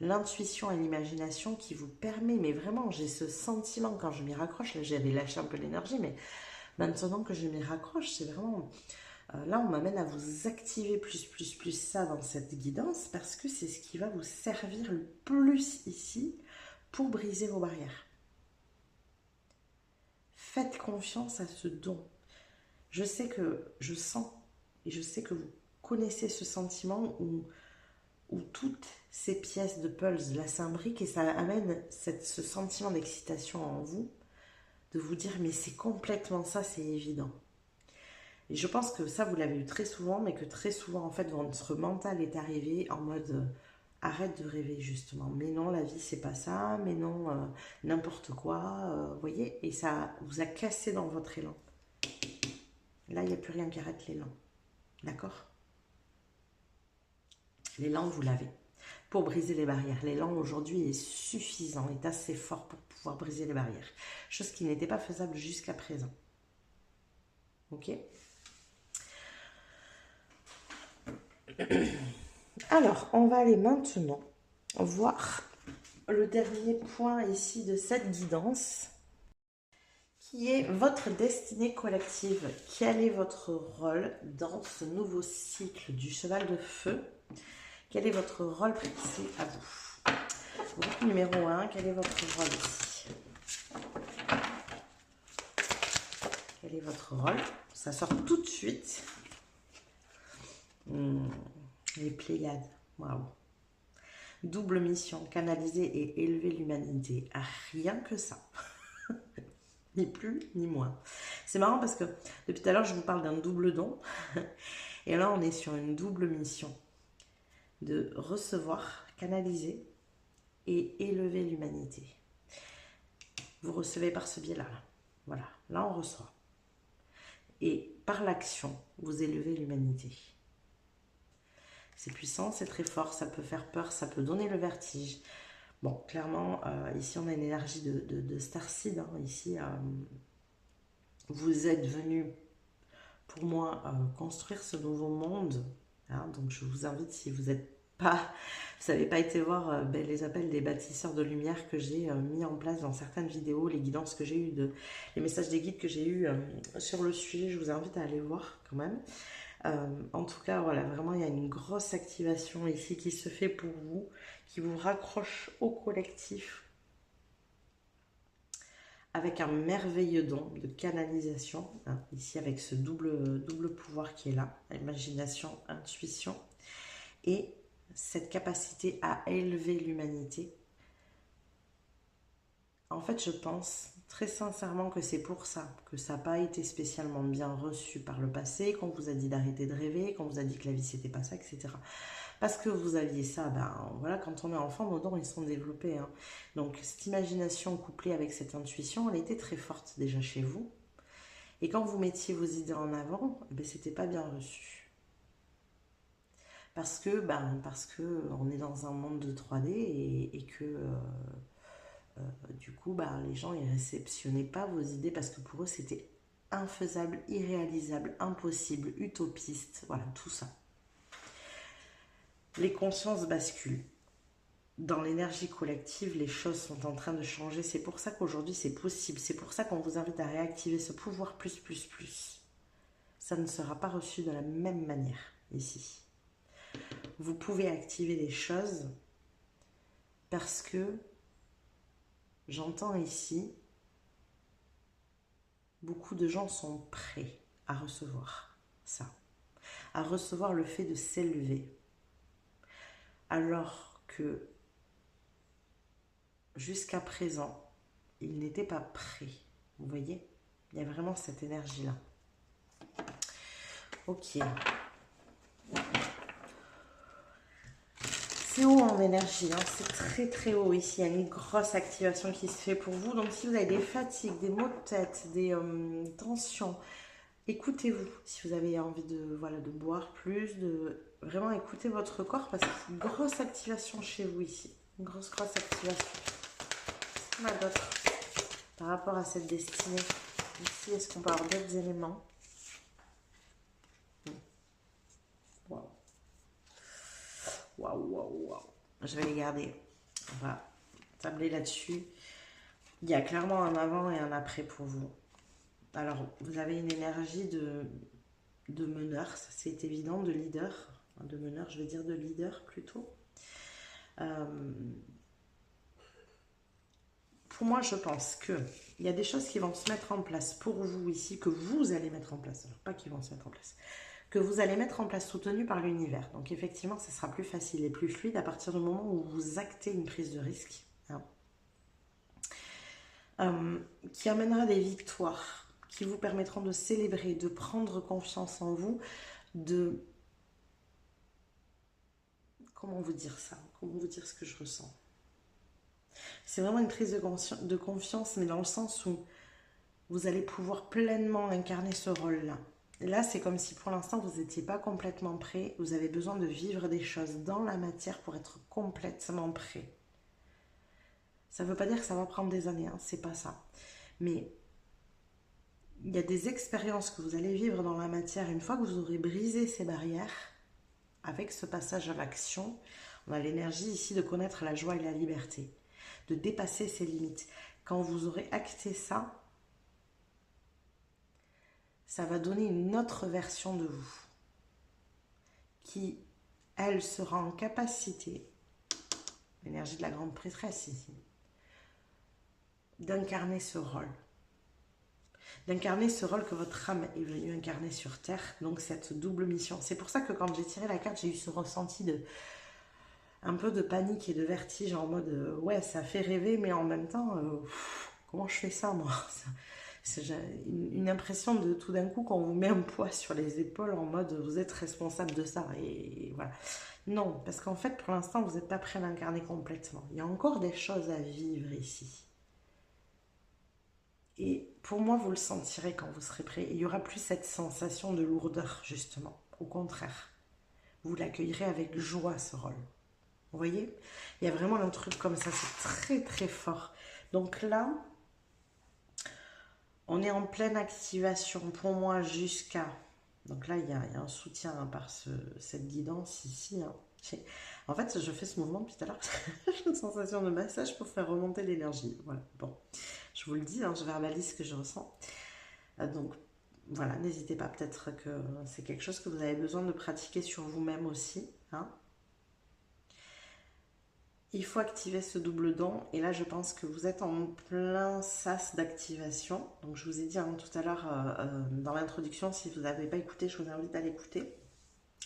l'intuition et l'imagination qui vous permet, mais vraiment, j'ai ce sentiment quand je m'y raccroche. Là, j'avais lâché un peu l'énergie, mais maintenant que je m'y raccroche, c'est vraiment... là, on m'amène à vous activer plus ça dans cette guidance parce que c'est ce qui va vous servir le plus ici pour briser vos barrières. Faites confiance à ce don. Je sais que je sens et je sais que vous connaissez ce sentiment où toutes ces pièces de puzzle là s'imbriquent et ça amène ce sentiment d'excitation en vous de vous dire mais c'est complètement ça, c'est évident. Et je pense que ça, vous l'avez eu très souvent, mais que très souvent, en fait, votre mental est arrivé en mode arrête de rêver, justement. Mais non, la vie, c'est pas ça. Mais non, n'importe quoi. Vous voyez? Et ça vous a cassé dans votre élan. Là, il n'y a plus rien qui arrête l'élan. D'accord? L'élan, vous l'avez. Pour briser les barrières. L'élan, aujourd'hui, est suffisant, est assez fort pour pouvoir briser les barrières. Chose qui n'était pas faisable jusqu'à présent. Ok? Alors, on va aller maintenant voir le dernier point ici de cette guidance, Qui est votre destinée collective? Quel est votre rôle dans ce nouveau cycle du cheval de feu? Quel est votre rôle précis à vous? Groupe numéro 1, quel est votre rôle ici? Quel est votre rôle? Ça sort tout de suite. Les Pléiades, waouh. Double mission, canaliser et élever l'humanité. Ah, rien que ça. Ni plus ni moins. C'est marrant parce que depuis tout à l'heure, je vous parle d'un double don. Et là, on est sur une double mission de recevoir, canaliser et élever l'humanité. Vous recevez par ce biais-là. Voilà, là, on reçoit. Et par l'action, vous élevez l'humanité. C'est puissant, c'est très fort, ça peut faire peur, ça peut donner le vertige. Bon, clairement, ici, on a une énergie de Starseed. Hein. Ici, vous êtes venu, pour moi, construire ce nouveau monde. Hein. Donc, je vous invite, si vous n'avez pas été voir les appels des bâtisseurs de lumière que j'ai mis en place dans certaines vidéos, les guidances que j'ai eues, les messages des guides que j'ai eus sur le sujet, je vous invite à aller voir quand même. En tout cas, voilà, vraiment, il y a une grosse activation ici qui se fait pour vous, qui vous raccroche au collectif avec un merveilleux don de canalisation, hein, ici avec ce double pouvoir qui est là, imagination, intuition, et cette capacité à élever l'humanité. En fait, je pense très sincèrement que c'est pour ça que ça n'a pas été spécialement bien reçu par le passé, qu'on vous a dit d'arrêter de rêver, qu'on vous a dit que la vie c'était pas ça, etc. Parce que vous aviez ça, ben voilà, quand on est enfant, nos dons ils sont développés. Hein. Donc cette imagination couplée avec cette intuition, elle était très forte déjà chez vous. Et quand vous mettiez vos idées en avant, ben, c'était pas bien reçu. Parce que on est dans un monde de 3D et que du coup, bah, les gens ne réceptionnaient pas vos idées parce que pour eux, c'était infaisable, irréalisable, impossible, utopiste, voilà, tout ça. Les consciences basculent. Dans l'énergie collective, les choses sont en train de changer. C'est pour ça qu'aujourd'hui, c'est possible. C'est pour ça qu'on vous invite à réactiver ce pouvoir plus. Ça ne sera pas reçu de la même manière ici. Vous pouvez activer des choses parce que j'entends ici, beaucoup de gens sont prêts à recevoir ça, à recevoir le fait de s'élever, alors que jusqu'à présent, ils n'étaient pas prêts. Vous voyez, il y a vraiment cette énergie-là. Ok. C'est haut en énergie, hein. C'est très haut ici. Il y a une grosse activation qui se fait pour vous. Donc si vous avez des fatigues, des maux de tête, des tensions, écoutez-vous. Si vous avez envie de boire plus, de vraiment écouter votre corps parce qu'il y a une grosse activation chez vous ici. Une grosse activation. Qu'est-ce qu'on a d'autre par rapport à cette destinée? Ici, est-ce qu'on peut avoir d'autres éléments? Waouh. Waouh. Je vais les garder. On va tabler là-dessus. Il y a clairement un avant et un après pour vous. Alors, vous avez une énergie de meneur, ça c'est évident, de leader. De meneur, je vais dire de leader plutôt. Pour moi, je pense qu'il y a des choses qui vont se mettre en place pour vous ici, que vous allez mettre en place. Alors, pas qui vont se mettre en place. Que vous allez mettre en place soutenu par l'univers. Donc effectivement, ce sera plus facile et plus fluide à partir du moment où vous actez une prise de risque. Hein. Qui amènera des victoires, qui vous permettront de célébrer, de prendre confiance en vous, de... Comment vous dire ça? Comment vous dire ce que je ressens? C'est vraiment une prise de confiance, mais dans le sens où vous allez pouvoir pleinement incarner ce rôle-là. Là, c'est comme si pour l'instant, vous n'étiez pas complètement prêt. Vous avez besoin de vivre des choses dans la matière pour être complètement prêt. Ça ne veut pas dire que ça va prendre des années, hein, c'est pas ça. Mais il y a des expériences que vous allez vivre dans la matière. Une fois que vous aurez brisé ces barrières, avec ce passage à l'action, on a l'énergie ici de connaître la joie et la liberté, de dépasser ses limites. Quand vous aurez acté ça, ça va donner une autre version de vous qui, elle, sera en capacité, l'énergie de la grande prêtresse ici, d'incarner ce rôle. D'incarner ce rôle que votre âme est venue incarner sur Terre, donc cette double mission. C'est pour ça que quand j'ai tiré la carte, j'ai eu ce ressenti de un peu de panique et de vertige en mode ouais, ça fait rêver, mais en même temps, comment je fais ça moi? C'est une impression de tout d'un coup qu'on vous met un poids sur les épaules en mode vous êtes responsable de ça. Et voilà. Non, parce qu'en fait, pour l'instant, vous n'êtes pas prêt à l'incarner complètement. Il y a encore des choses à vivre ici. Et pour moi, vous le sentirez quand vous serez prêt. Il n'y aura plus cette sensation de lourdeur, justement. Au contraire, vous l'accueillerez avec joie, ce rôle. Vous voyez? Il y a vraiment un truc comme ça, c'est très très fort. Donc là, on est en pleine activation pour moi jusqu'à... Donc là, il y a un soutien par cette guidance ici. Hein. En fait, je fais ce mouvement depuis tout à l'heure. J'ai une sensation de massage pour faire remonter l'énergie. Voilà, bon. Je vous le dis, hein, je verbalise ce que je ressens. Donc, voilà, n'hésitez pas. Peut-être que c'est quelque chose que vous avez besoin de pratiquer sur vous-même aussi. Hein. Il faut activer ce double don. Et là, je pense que vous êtes en plein sas d'activation. Donc, je vous ai dit hein, tout à l'heure dans l'introduction, si vous n'avez pas écouté, je vous invite à l'écouter.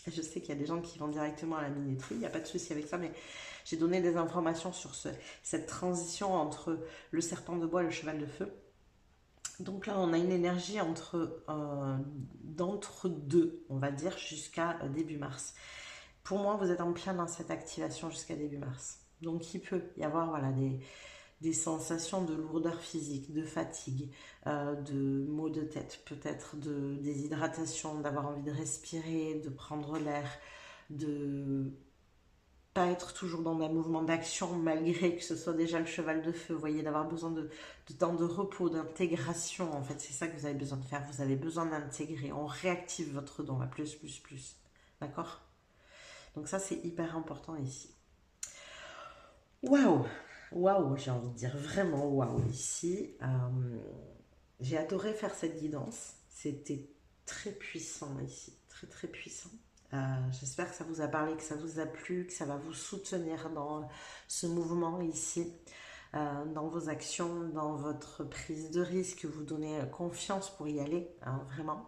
Je sais qu'il y a des gens qui vont directement à la minuterie, il n'y a pas de souci avec ça, mais j'ai donné des informations sur cette transition entre le serpent de bois et le cheval de feu. Donc là, on a une énergie d'entre deux, on va dire, jusqu'à début mars. Pour moi, vous êtes en plein dans cette activation jusqu'à début mars. Donc il peut y avoir voilà, des sensations de lourdeur physique, de fatigue, de maux de tête, peut-être de déshydratation, d'avoir envie de respirer, de prendre l'air, de pas être toujours dans un mouvement d'action malgré que ce soit déjà le cheval de feu, vous voyez, d'avoir besoin de temps de repos, d'intégration, en fait, c'est ça que vous avez besoin de faire, vous avez besoin d'intégrer, on réactive votre don, à plus, d'accord? Donc ça, c'est hyper important ici. Waouh! Waouh, j'ai envie de dire vraiment waouh ici. J'ai adoré faire cette guidance. C'était très puissant ici, très très puissant. J'espère que ça vous a parlé, que ça vous a plu, que ça va vous soutenir dans ce mouvement ici, dans vos actions, dans votre prise de risque, vous donnez confiance pour y aller, hein, vraiment.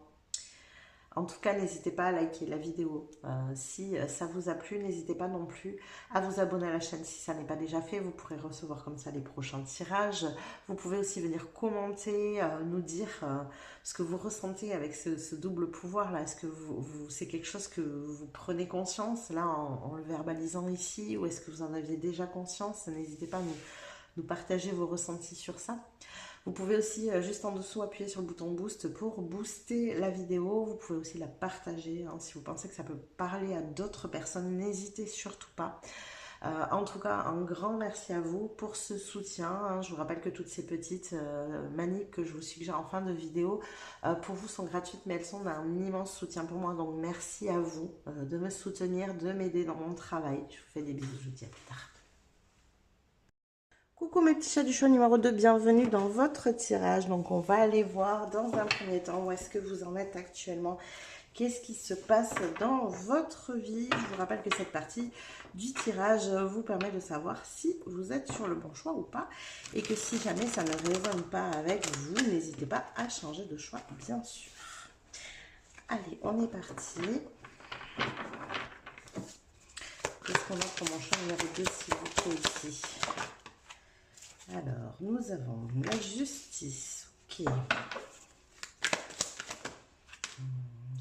En tout cas, n'hésitez pas à liker la vidéo. Si ça vous a plu, n'hésitez pas non plus à vous abonner à la chaîne si ça n'est pas déjà fait. Vous pourrez recevoir comme ça les prochains tirages. Vous pouvez aussi venir commenter, nous dire ce que vous ressentez avec ce double pouvoir là. Est-ce que c'est quelque chose que vous prenez conscience là en le verbalisant ici, ou est-ce que vous en aviez déjà conscience? N'hésitez pas à nous partager vos ressentis sur ça. Vous pouvez aussi, juste en dessous, appuyer sur le bouton boost pour booster la vidéo. Vous pouvez aussi la partager, hein, si vous pensez que ça peut parler à d'autres personnes. N'hésitez surtout pas. En tout cas, un grand merci à vous pour ce soutien. Hein. Je vous rappelle que toutes ces petites manips que je vous suggère en fin de vidéo, pour vous sont gratuites, mais elles sont d'un immense soutien pour moi. Donc merci à vous de me soutenir, de m'aider dans mon travail. Je vous fais des bisous, je vous dis à plus tard. Coucou mes petits chats du choix numéro 2, bienvenue dans votre tirage. Donc on va aller voir dans un premier temps où est-ce que vous en êtes actuellement. Qu'est-ce qui se passe dans votre vie? Je vous rappelle que cette partie du tirage vous permet de savoir si vous êtes sur le bon choix ou pas. Et que si jamais ça ne résonne pas avec vous, n'hésitez pas à changer de choix, bien sûr. Allez, on est parti. Qu'est-ce qu'on a pour mon choix numéro 2, s'il vous plaît, ici? Alors, nous avons la justice. Ok.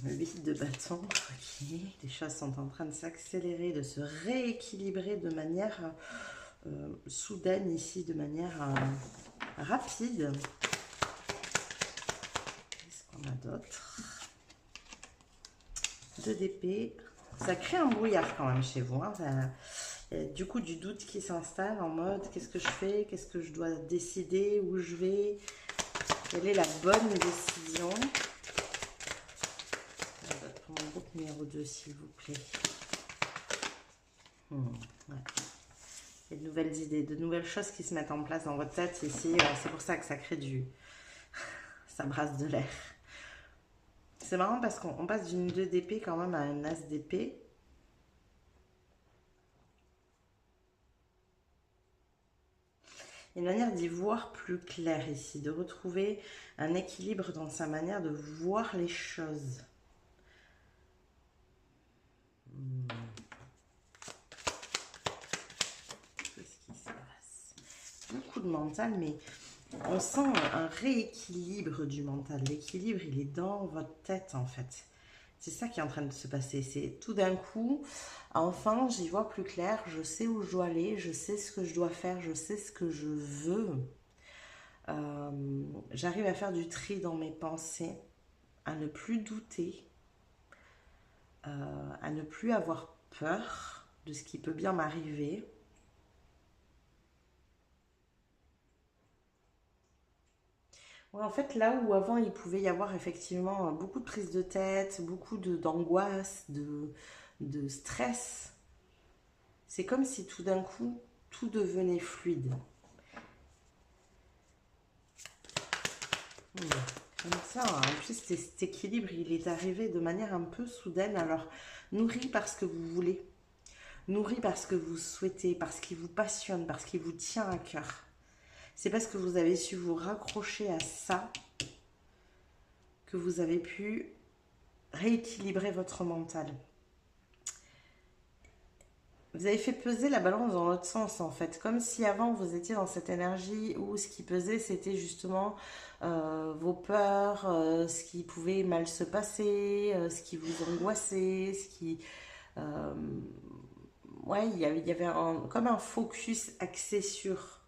Le 8 de bâton. Ok. Les choses sont en train de s'accélérer, de se rééquilibrer de manière soudaine ici, de manière rapide. Qu'est-ce qu'on a d'autre? 2 d'épée. Ça crée un brouillard quand même chez vous. Hein. Du coup, du doute qui s'installe en mode qu'est-ce que je fais, qu'est-ce que je dois décider, où je vais, quelle est la bonne décision. Pour mon groupe numéro 2, s'il vous plaît. Ouais. Il y a de nouvelles idées, de nouvelles choses qui se mettent en place dans votre tête ici. C'est pour ça que ça crée ça brasse de l'air. C'est marrant parce qu'on passe d'une 2 d'épée quand même à un as d'épée. Il y a une manière d'y voir plus clair ici, de retrouver un équilibre dans sa manière de voir les choses. Qu'est-ce qui se passe? Beaucoup de mental, mais on sent un rééquilibre du mental. L'équilibre, il est dans votre tête en fait. C'est ça qui est en train de se passer. C'est tout d'un coup, enfin, j'y vois plus clair. Je sais où je dois aller. Je sais ce que je dois faire. Je sais ce que je veux. J'arrive à faire du tri dans mes pensées, à ne plus douter, à ne plus avoir peur de ce qui peut bien m'arriver. Ouais, en fait, là où avant il pouvait y avoir effectivement beaucoup de prise de tête, beaucoup d'angoisse, de stress, c'est comme si tout d'un coup tout devenait fluide. Comme ça, en plus cet équilibre il est arrivé de manière un peu soudaine, alors nourri par ce que vous voulez, nourri parce que vous souhaitez, parce qu'il vous passionne, parce qu'il vous tient à cœur. C'est parce que vous avez su vous raccrocher à ça que vous avez pu rééquilibrer votre mental. Vous avez fait peser la balance dans l'autre sens en fait, comme si avant vous étiez dans cette énergie où ce qui pesait c'était justement vos peurs, ce qui pouvait mal se passer, ce qui vous angoissait, ce qui... euh, ouais, il y avait comme un focus axé sur...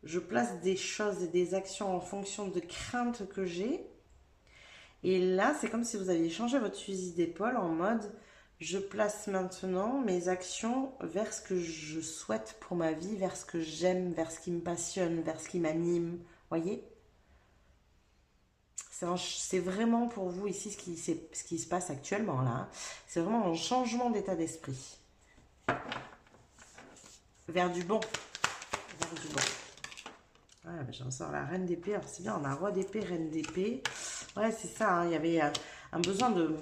Je place des choses et des actions en fonction de craintes que j'ai. Et là, c'est comme si vous aviez changé votre fusil d'épaule en mode je place maintenant mes actions vers ce que je souhaite pour ma vie, vers ce que j'aime, vers ce qui me passionne, vers ce qui m'anime. Voyez? C'est vraiment pour vous ici ce qui se passe actuellement là. C'est vraiment un changement d'état d'esprit. Vers du bon. Vers du bon. Ouais, ben j'en sors la reine d'épée. Alors c'est bien, on a roi d'épée, reine d'épée. Ouais, c'est ça. Hein, il y avait un besoin de...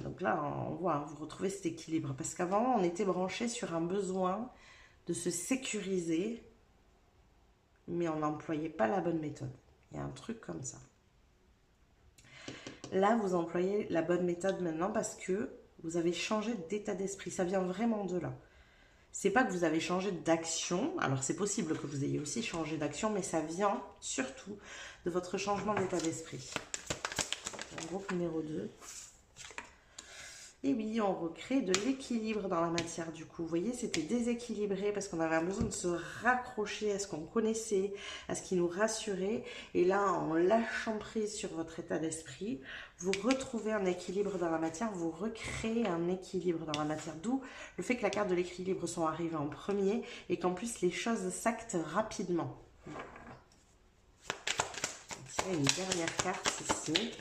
donc là, on voit, hein, vous retrouvez cet équilibre. Parce qu'avant, on était branché sur un besoin de se sécuriser, mais on n'employait pas la bonne méthode. Il y a un truc comme ça. Là, vous employez la bonne méthode maintenant parce que vous avez changé d'état d'esprit. Ça vient vraiment de là. C'est pas que vous avez changé d'action, alors c'est possible que vous ayez aussi changé d'action, mais ça vient surtout de votre changement d'état d'esprit. Groupe numéro 2. Et oui, on recrée de l'équilibre dans la matière du coup. Vous voyez, c'était déséquilibré parce qu'on avait un besoin de se raccrocher à ce qu'on connaissait, à ce qui nous rassurait. Et là, en lâchant prise sur votre état d'esprit, vous retrouvez un équilibre dans la matière, vous recréez un équilibre dans la matière. D'où le fait que la carte de l'équilibre soit arrivée en premier et qu'en plus les choses s'actent rapidement. On va tirer une dernière carte ici.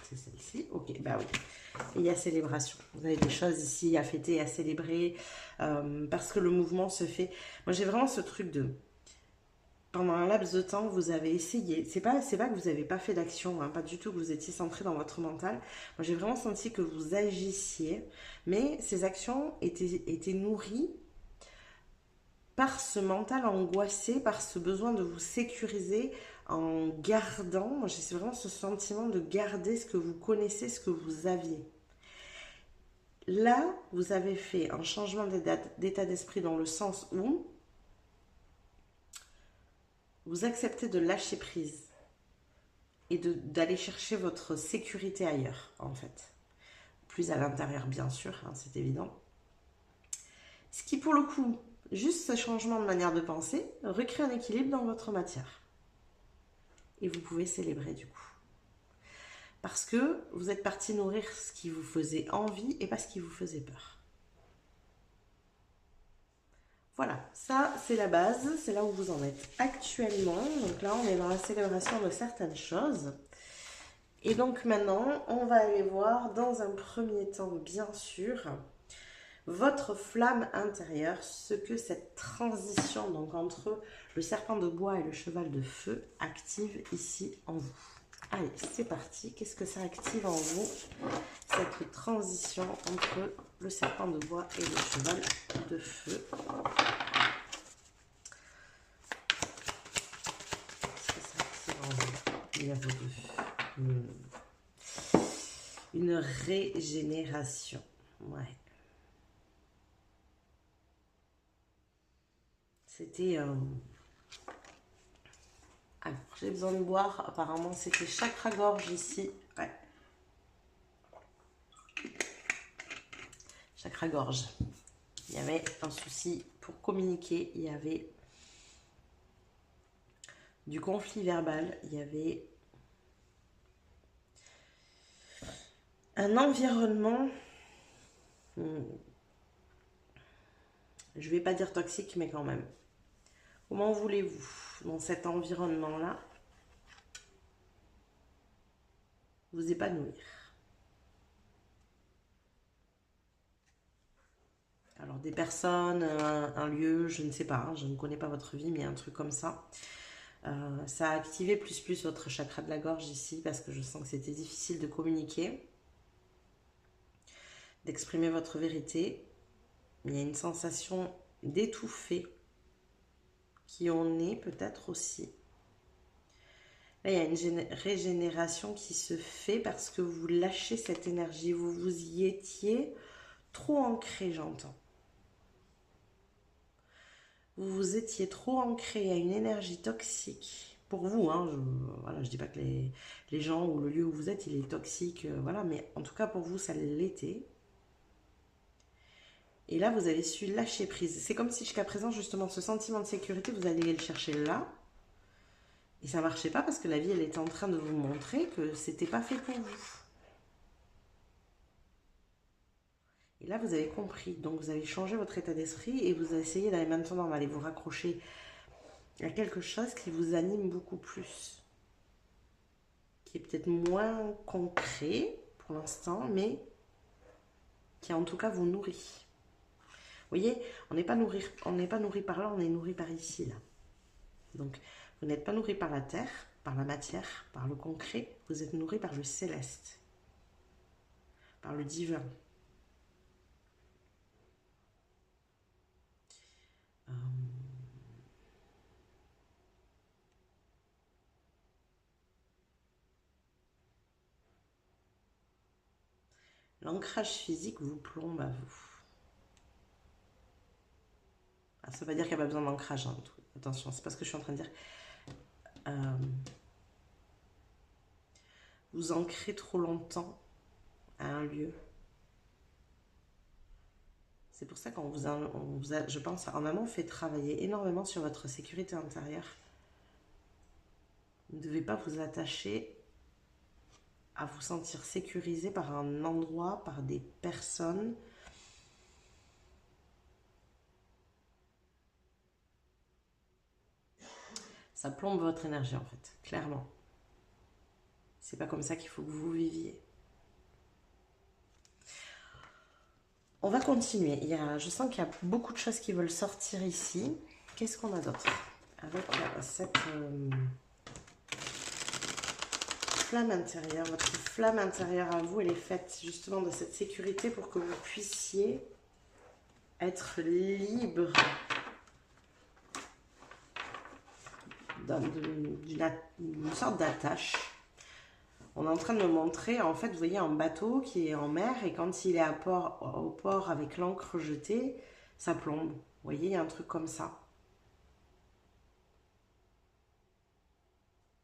C'est celle-ci. Ok, bah oui. Et il y a célébration. Vous avez des choses ici à fêter, à célébrer, parce que le mouvement se fait. Moi, j'ai vraiment ce truc de... Pendant un laps de temps, vous avez essayé. C'est pas que vous n'avez pas fait d'action, hein, pas du tout que vous étiez centré dans votre mental. Moi, j'ai vraiment senti que vous agissiez, mais ces actions étaient nourries par ce mental angoissé, par ce besoin de vous sécuriser en gardant, moi j'ai vraiment ce sentiment de garder ce que vous connaissez, ce que vous aviez. Là, vous avez fait un changement d'état d'esprit dans le sens où vous acceptez de lâcher prise et d'aller chercher votre sécurité ailleurs, en fait. Plus à l'intérieur, bien sûr, hein, c'est évident. Ce qui, pour le coup, juste ce changement de manière de penser, recrée un équilibre dans votre matière. Et vous pouvez célébrer du coup. Parce que vous êtes parti nourrir ce qui vous faisait envie et pas ce qui vous faisait peur. Voilà, ça c'est la base, c'est là où vous en êtes actuellement. Donc là on est dans la célébration de certaines choses. Et donc maintenant on va aller voir dans un premier temps bien sûr votre flamme intérieure, ce que cette transition donc entre le serpent de bois et le cheval de feu active ici en vous. Allez, c'est parti. Qu'est-ce que ça active en vous, cette transition entre le serpent de bois et le cheval de feu? Qu'est-ce que ça active en vous, niveau de feu? Une régénération. Ouais. C'était... Alors, j'ai besoin de boire. Apparemment, c'était chakra-gorge ici. Ouais. Chakra-gorge. Il y avait un souci pour communiquer. Il y avait du conflit verbal. Il y avait un environnement... je ne vais pas dire toxique, mais quand même. Comment voulez-vous, dans cet environnement-là, vous épanouir? Alors, des personnes, un lieu, je ne sais pas, hein, je ne connais pas votre vie, mais un truc comme ça. Ça a activé plus votre chakra de la gorge ici, parce que je sens que c'était difficile de communiquer, d'exprimer votre vérité. Il y a une sensation d'étouffer qui en est peut-être aussi. Là, il y a une régénération qui se fait parce que vous lâchez cette énergie. Vous vous y étiez trop ancré, j'entends. Vous vous étiez trop ancré à une énergie toxique. Pour vous, hein, voilà, je dis pas que les gens ou le lieu où vous êtes, il est toxique, voilà, mais en tout cas pour vous, ça l'était. Et là, vous avez su lâcher prise. C'est comme si jusqu'à présent, justement, ce sentiment de sécurité, vous alliez le chercher là. Et ça ne marchait pas parce que la vie, elle était en train de vous montrer que c'était pas fait pour vous. Et là, vous avez compris. Donc, vous avez changé votre état d'esprit et vous essayez d'aller maintenant d'aller vous raccrocher à quelque chose qui vous anime beaucoup plus. Qui est peut-être moins concret pour l'instant, mais qui en tout cas vous nourrit. Vous voyez, on n'est pas nourri par là, on est nourri par ici, là. Donc, vous n'êtes pas nourri par la terre, par la matière, par le concret. Vous êtes nourri par le céleste, par le divin. L'ancrage physique vous plombe à vous. Ah, ça ne veut pas dire qu'il n'y a pas besoin d'ancrage. Hein. Attention, c'est pas ce que je suis en train de dire. Vous ancrez trop longtemps à un lieu. C'est pour ça qu'on vous a, je pense, en amont fait travailler énormément sur votre sécurité intérieure. Vous ne devez pas vous attacher à vous sentir sécurisé par un endroit, par des personnes. Ça plombe votre énergie en fait, clairement. C'est pas comme ça qu'il faut que vous viviez. On va continuer. Je sens qu'il y a beaucoup de choses qui veulent sortir ici. Qu'est-ce qu'on a d'autre? Avec cette flamme intérieure, votre flamme intérieure à vous, elle est faite justement de cette sécurité pour que vous puissiez être libre d'une sorte d'attache. On est en train de me montrer, en fait, vous voyez un bateau qui est en mer et quand il est au port avec l'ancre jetée, ça plombe. Vous voyez, il y a un truc comme ça.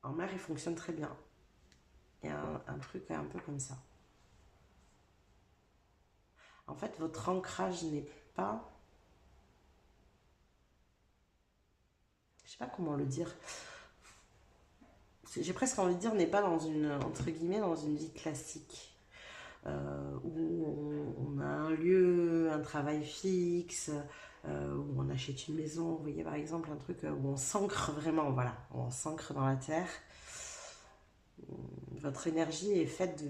En mer, il fonctionne très bien. Il y a un truc un peu comme ça. En fait, votre ancrage n'est pas... Je sais pas comment le dire. J'ai presque envie de dire, n'est pas dans une, entre guillemets, dans une vie classique. Où on a un lieu, un travail fixe, où on achète une maison. Vous voyez, par exemple, un truc où on s'ancre vraiment, voilà. On s'ancre dans la terre. Votre énergie est faite de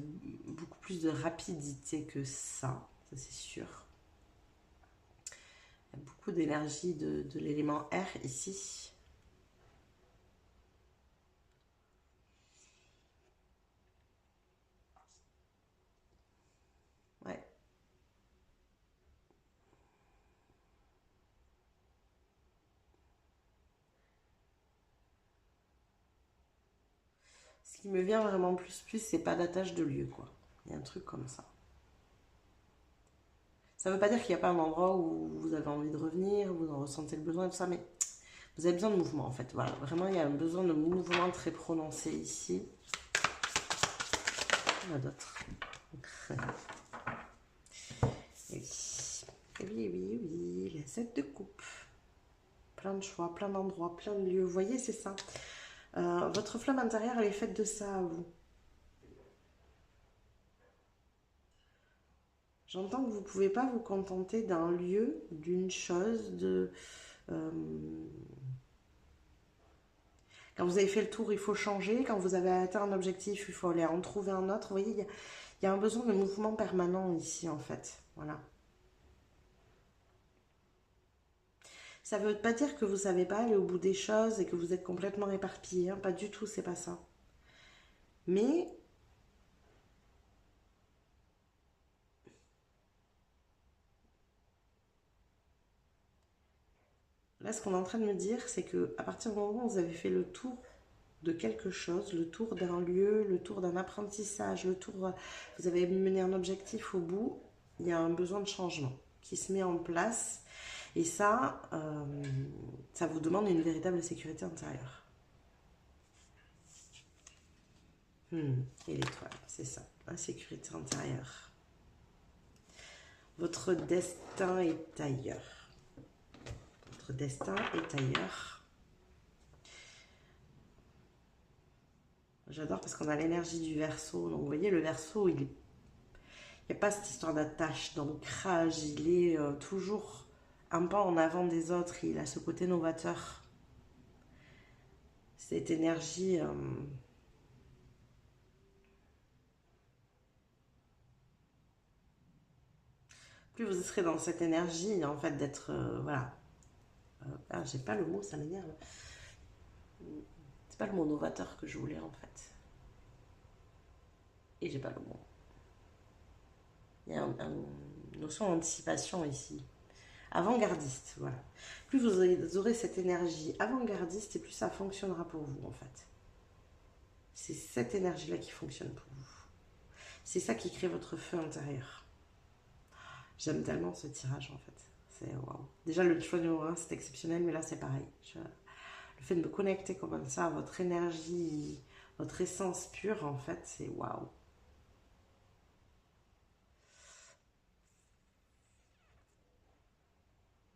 beaucoup plus de rapidité que ça c'est sûr. Il y a beaucoup d'énergie de l'élément air ici. qui me vient vraiment plus, c'est pas d'attache de lieu, quoi. Il y a un truc comme ça. Ça veut pas dire qu'il n'y a pas un endroit où vous avez envie de revenir, vous en ressentez le besoin et tout ça, mais vous avez besoin de mouvement, en fait. Voilà, vraiment, il y a un besoin de mouvement très prononcé ici. Il y en a d'autres. Oui, les 7 de coupe. Plein de choix, plein d'endroits, plein de lieux. Vous voyez, c'est ça. Votre flamme intérieure, elle est faite de ça à vous. J'entends que vous ne pouvez pas vous contenter d'un lieu, d'une chose, quand vous avez fait le tour, il faut changer. Quand vous avez atteint un objectif, il faut aller en trouver un autre. Vous voyez, il y a un besoin de mouvement permanent ici, en fait. Voilà. Ça ne veut pas dire que vous ne savez pas aller au bout des choses et que vous êtes complètement éparpillé. Hein. Pas du tout, c'est pas ça. Mais là, ce qu'on est en train de me dire, c'est que à partir du moment où vous avez fait le tour de quelque chose, le tour d'un lieu, le tour d'un apprentissage, le tour, vous avez mené un objectif au bout, il y a un besoin de changement qui se met en place. Et ça, ça vous demande une véritable sécurité intérieure. Et l'étoile, c'est ça, la sécurité intérieure. Votre destin est ailleurs. Votre destin est ailleurs. J'adore parce qu'on a l'énergie du Verseau. Donc vous voyez, le Verseau, il n'y a pas cette histoire d'attache, d'ancrage. Il est toujours un pas en avant des autres. Il a ce côté novateur. Cette énergie... plus vous serez dans cette énergie, en fait, d'être... voilà. J'ai pas le mot, ça m'énerve. C'est pas le mot novateur que je voulais, en fait. Et j'ai pas le mot. Il y a une notion d'anticipation ici. Avant-gardiste, voilà. Plus vous aurez cette énergie avant-gardiste et plus ça fonctionnera pour vous, en fait. C'est cette énergie-là qui fonctionne pour vous. C'est ça qui crée votre feu intérieur. J'aime tellement ce tirage, en fait. C'est waouh. Déjà, le choix numéro 1, c'est exceptionnel, mais là, c'est pareil. Le fait de me connecter comme ça à votre énergie, votre essence pure, en fait, c'est waouh.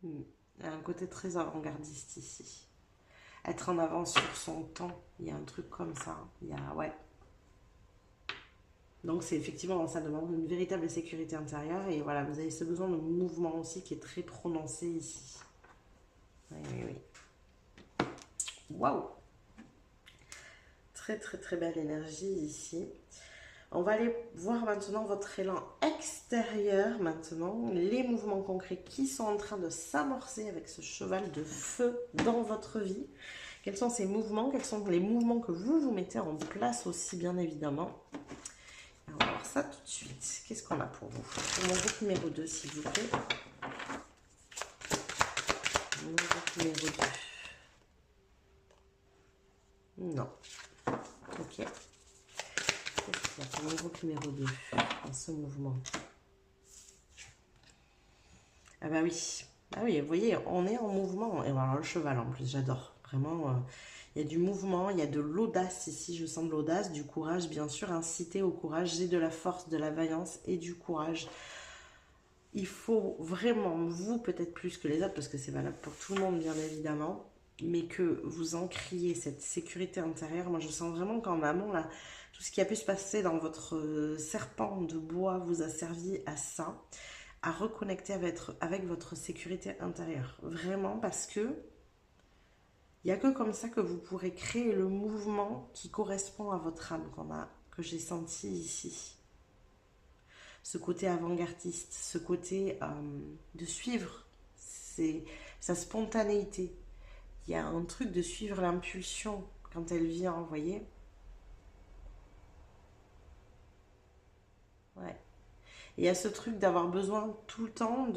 Il y a un côté très avant-gardiste ici. Être en avance sur son temps, il y a un truc comme ça. Il y a, ouais. Donc c'est effectivement, ça demande une véritable sécurité intérieure. Et voilà, vous avez ce besoin de mouvement aussi qui est très prononcé ici. Oui. Waouh! Très très très belle énergie ici. On va aller voir maintenant votre élan extérieur maintenant, les mouvements concrets qui sont en train de s'amorcer avec ce cheval de feu dans votre vie. Quels sont ces mouvements? Quels sont les mouvements que vous mettez en place aussi, bien évidemment? On va voir ça tout de suite. Qu'est-ce qu'on a pour vous? Pour mon groupe numéro 2, s'il vous plaît. Mon groupe numéro 2. Non. Ok. Qu'est-ce qu'il y a pour mon groupe numéro 2 dans ce mouvement? Ah bah oui. Ah oui, vous voyez, on est en mouvement. Et voilà, le cheval en plus, j'adore. Vraiment, il y a du mouvement, il y a de l'audace ici. Je sens de l'audace, du courage, bien sûr. Inciter au courage, j'ai de la force, de la vaillance et du courage. Il faut vraiment, vous peut-être plus que les autres, parce que c'est valable pour tout le monde, bien évidemment, mais que vous encriez cette sécurité intérieure. Moi, je sens vraiment qu'en amont, là, tout ce qui a pu se passer dans votre serpent de bois vous a servi à ça, à reconnecter avec votre sécurité intérieure. Vraiment, parce que il n'y a que comme ça que vous pourrez créer le mouvement qui correspond à votre âme que j'ai senti ici. Ce côté avant-gardiste, ce côté de suivre sa spontanéité. Il y a un truc de suivre l'impulsion quand elle vient, vous voyez. Ouais. Et il y a ce truc d'avoir besoin tout le temps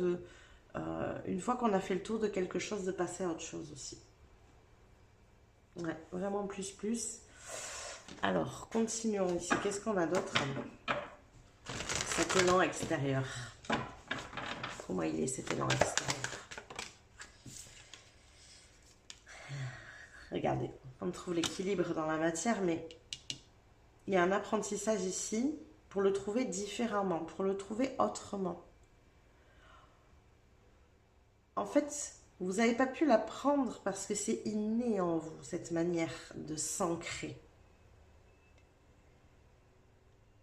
une fois qu'on a fait le tour de quelque chose, de passer à autre chose aussi. Ouais, vraiment plus. Alors, continuons ici. Qu'est-ce qu'on a d'autre? Cet élan extérieur. Comment il est cet élan extérieur? Regardez, on trouve l'équilibre dans la matière, mais il y a un apprentissage ici pour le trouver différemment, pour le trouver autrement. En fait, vous n'avez pas pu l'apprendre parce que c'est inné en vous, cette manière de s'ancrer.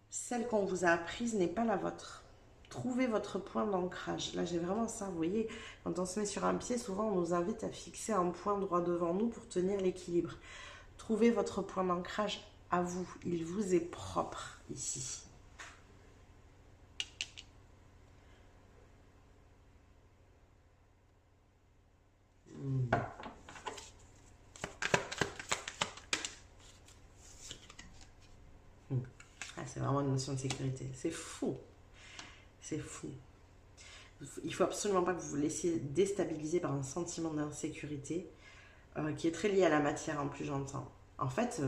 Celle qu'on vous a apprise n'est pas la vôtre. Trouvez votre point d'ancrage. Là, j'ai vraiment ça, vous voyez, quand on se met sur un pied, souvent on nous invite à fixer un point droit devant nous pour tenir l'équilibre. Trouvez votre point d'ancrage à vous. Il vous est propre ici. Ah, c'est vraiment une notion de sécurité. C'est fou. C'est fou. Il faut absolument pas que vous vous laissiez déstabiliser par un sentiment d'insécurité qui est très lié à la matière en plus, j'entends. En fait,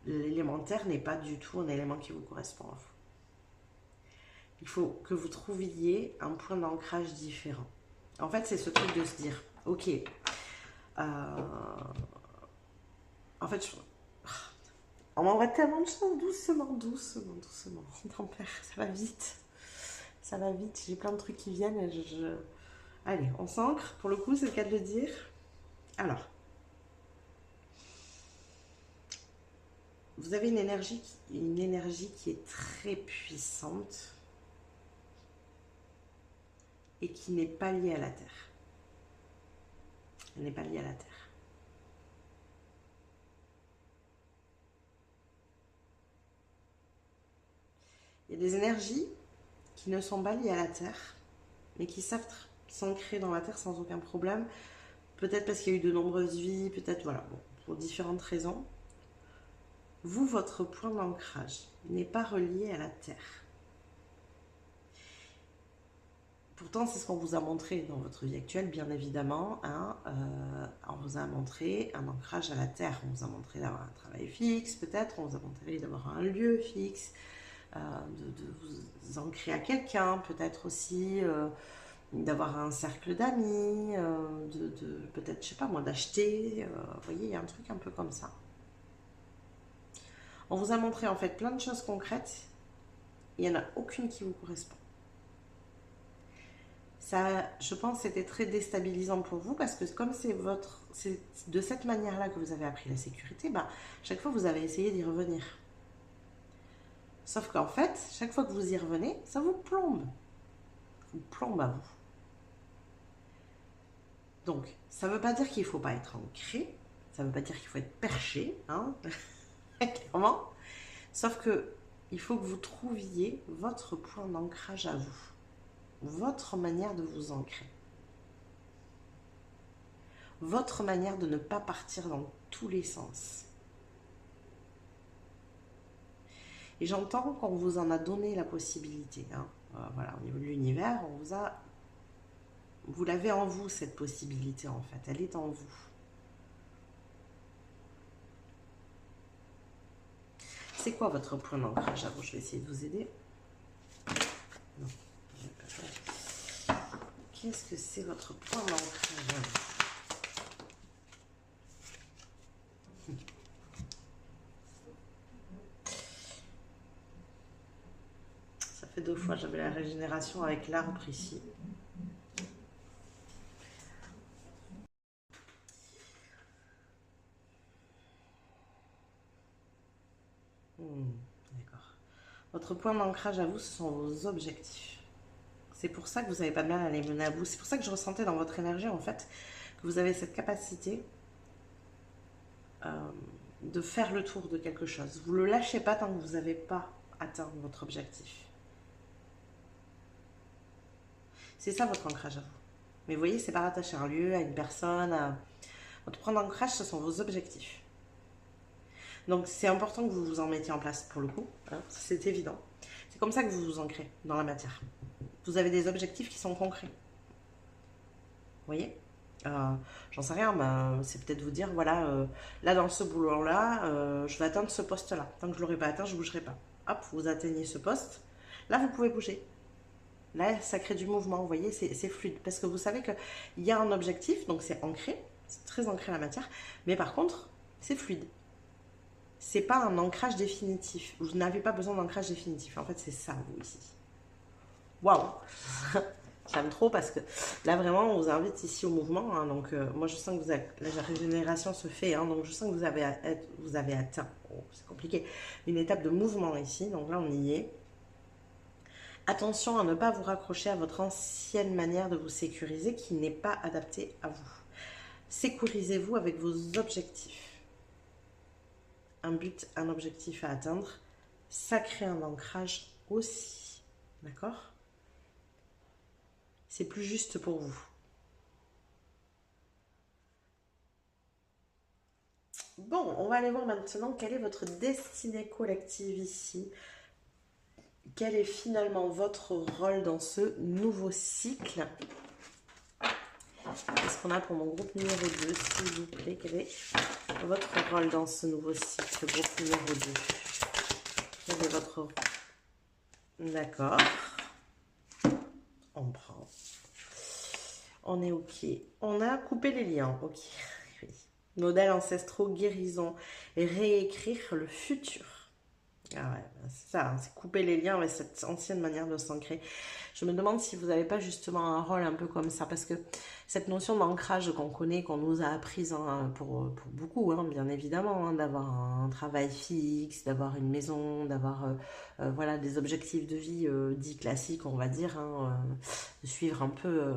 l'élémentaire n'est pas du tout un élément qui vous correspond à vous. Il faut que vous trouviez un point d'ancrage différent. En fait, c'est ce truc de se dire, ok, en fait, on m'envoie tellement de choses, doucement, doucement, doucement. Tempère, ça va vite. Ça va vite, j'ai plein de trucs qui viennent et Allez, on s'ancre, pour le coup, c'est le cas de le dire. Alors, vous avez une énergie qui est très puissante et qui n'est pas liée à la Terre. Elle n'est pas liée à la Terre. Il y a des énergies qui ne sont pas liées à la Terre, mais qui savent s'ancrer dans la Terre sans aucun problème. Peut-être parce qu'il y a eu de nombreuses vies, peut-être, voilà, bon, pour différentes raisons. Vous, votre point d'ancrage n'est pas relié à la Terre. Pourtant, c'est ce qu'on vous a montré dans votre vie actuelle, bien évidemment. Hein, on vous a montré un ancrage à la Terre. On vous a montré d'avoir un travail fixe, peut-être. On vous a montré d'avoir un lieu fixe, de vous ancrer à quelqu'un, peut-être aussi d'avoir un cercle d'amis, peut-être, je sais pas moi, d'acheter. Vous voyez, il y a un truc un peu comme ça. On vous a montré en fait plein de choses concrètes. Il n'y en a aucune qui vous correspond. Ça, je pense, c'était très déstabilisant pour vous parce que comme c'est de cette manière-là que vous avez appris la sécurité, bah, chaque fois vous avez essayé d'y revenir. Sauf qu'en fait, chaque fois que vous y revenez, ça vous plombe. Ça vous plombe à vous. Donc, ça ne veut pas dire qu'il ne faut pas être ancré, ça ne veut pas dire qu'il faut être perché, hein, clairement. Sauf que il faut que vous trouviez votre point d'ancrage à vous. Votre manière de vous ancrer. Votre manière de ne pas partir dans tous les sens. Et j'entends qu'on vous en a donné la possibilité. Hein. Voilà, au niveau de l'univers, vous l'avez en vous, cette possibilité, en fait. Elle est en vous. C'est quoi votre point d'ancrage à vous? Je vais essayer de vous aider. Non. Qu'est-ce que c'est votre point d'ancrage? Ça fait 2 fois, j'avais la régénération avec l'arbre ici. D'accord. Votre point d'ancrage à vous, ce sont vos objectifs. C'est pour ça que vous n'avez pas de mal à les mener à bout. C'est pour ça que je ressentais dans votre énergie, en fait, que vous avez cette capacité de faire le tour de quelque chose. Vous ne le lâchez pas tant que vous n'avez pas atteint votre objectif. C'est ça votre ancrage à vous. Mais vous voyez, c'est pas rattaché à un lieu, à une personne. Votre point d'ancrage, ce sont vos objectifs. Donc c'est important que vous vous en mettiez en place pour le coup. Hein, c'est évident. C'est comme ça que vous vous ancrez dans la matière. Vous avez des objectifs qui sont concrets. Vous voyez? J'en sais rien, ben, c'est peut-être vous dire, voilà, là dans ce boulot-là, je vais atteindre ce poste-là. Tant que je ne l'aurai pas atteint, je ne bougerai pas. Hop, vous atteignez ce poste. Là, vous pouvez bouger. Là, ça crée du mouvement, vous voyez, c'est fluide. Parce que vous savez qu'il y a un objectif, donc c'est ancré, c'est très ancré la matière, mais par contre, c'est fluide. C'est pas un ancrage définitif. Vous n'avez pas besoin d'ancrage définitif. En fait, c'est ça, vous, ici. Waouh. J'aime trop parce que là, vraiment, on vous invite ici au mouvement. Hein, donc, moi, je sens que vous avez, la régénération se fait. Hein, donc, je sens que vous avez atteint, oh, c'est compliqué, une étape de mouvement ici. Donc là, on y est. Attention à ne pas vous raccrocher à votre ancienne manière de vous sécuriser qui n'est pas adaptée à vous. Sécurisez-vous avec vos objectifs. Un but, un objectif à atteindre, ça crée un ancrage aussi. D'accord? C'est plus juste pour vous. Bon, on va aller voir maintenant quelle est votre destinée collective ici. Quel est finalement votre rôle dans ce nouveau cycle? Qu'est-ce qu'on a pour mon groupe numéro 2, s'il vous plaît? Quel est votre rôle dans ce nouveau cycle, groupe numéro 2? Quel est votre rôle? D'accord. On prend. On est OK. On a coupé les liens. OK. Oui. Modèles ancestraux, guérison et réécrire le futur. Ah ouais, c'est ça, hein, c'est couper les liens avec cette ancienne manière de s'ancrer. Je me demande si vous n'avez pas justement un rôle un peu comme ça, parce que cette notion d'ancrage qu'on connaît, qu'on nous a apprise hein, pour beaucoup, hein, bien évidemment, hein, d'avoir un travail fixe, d'avoir une maison, d'avoir voilà, des objectifs de vie dits classiques, on va dire, hein, de suivre un peu,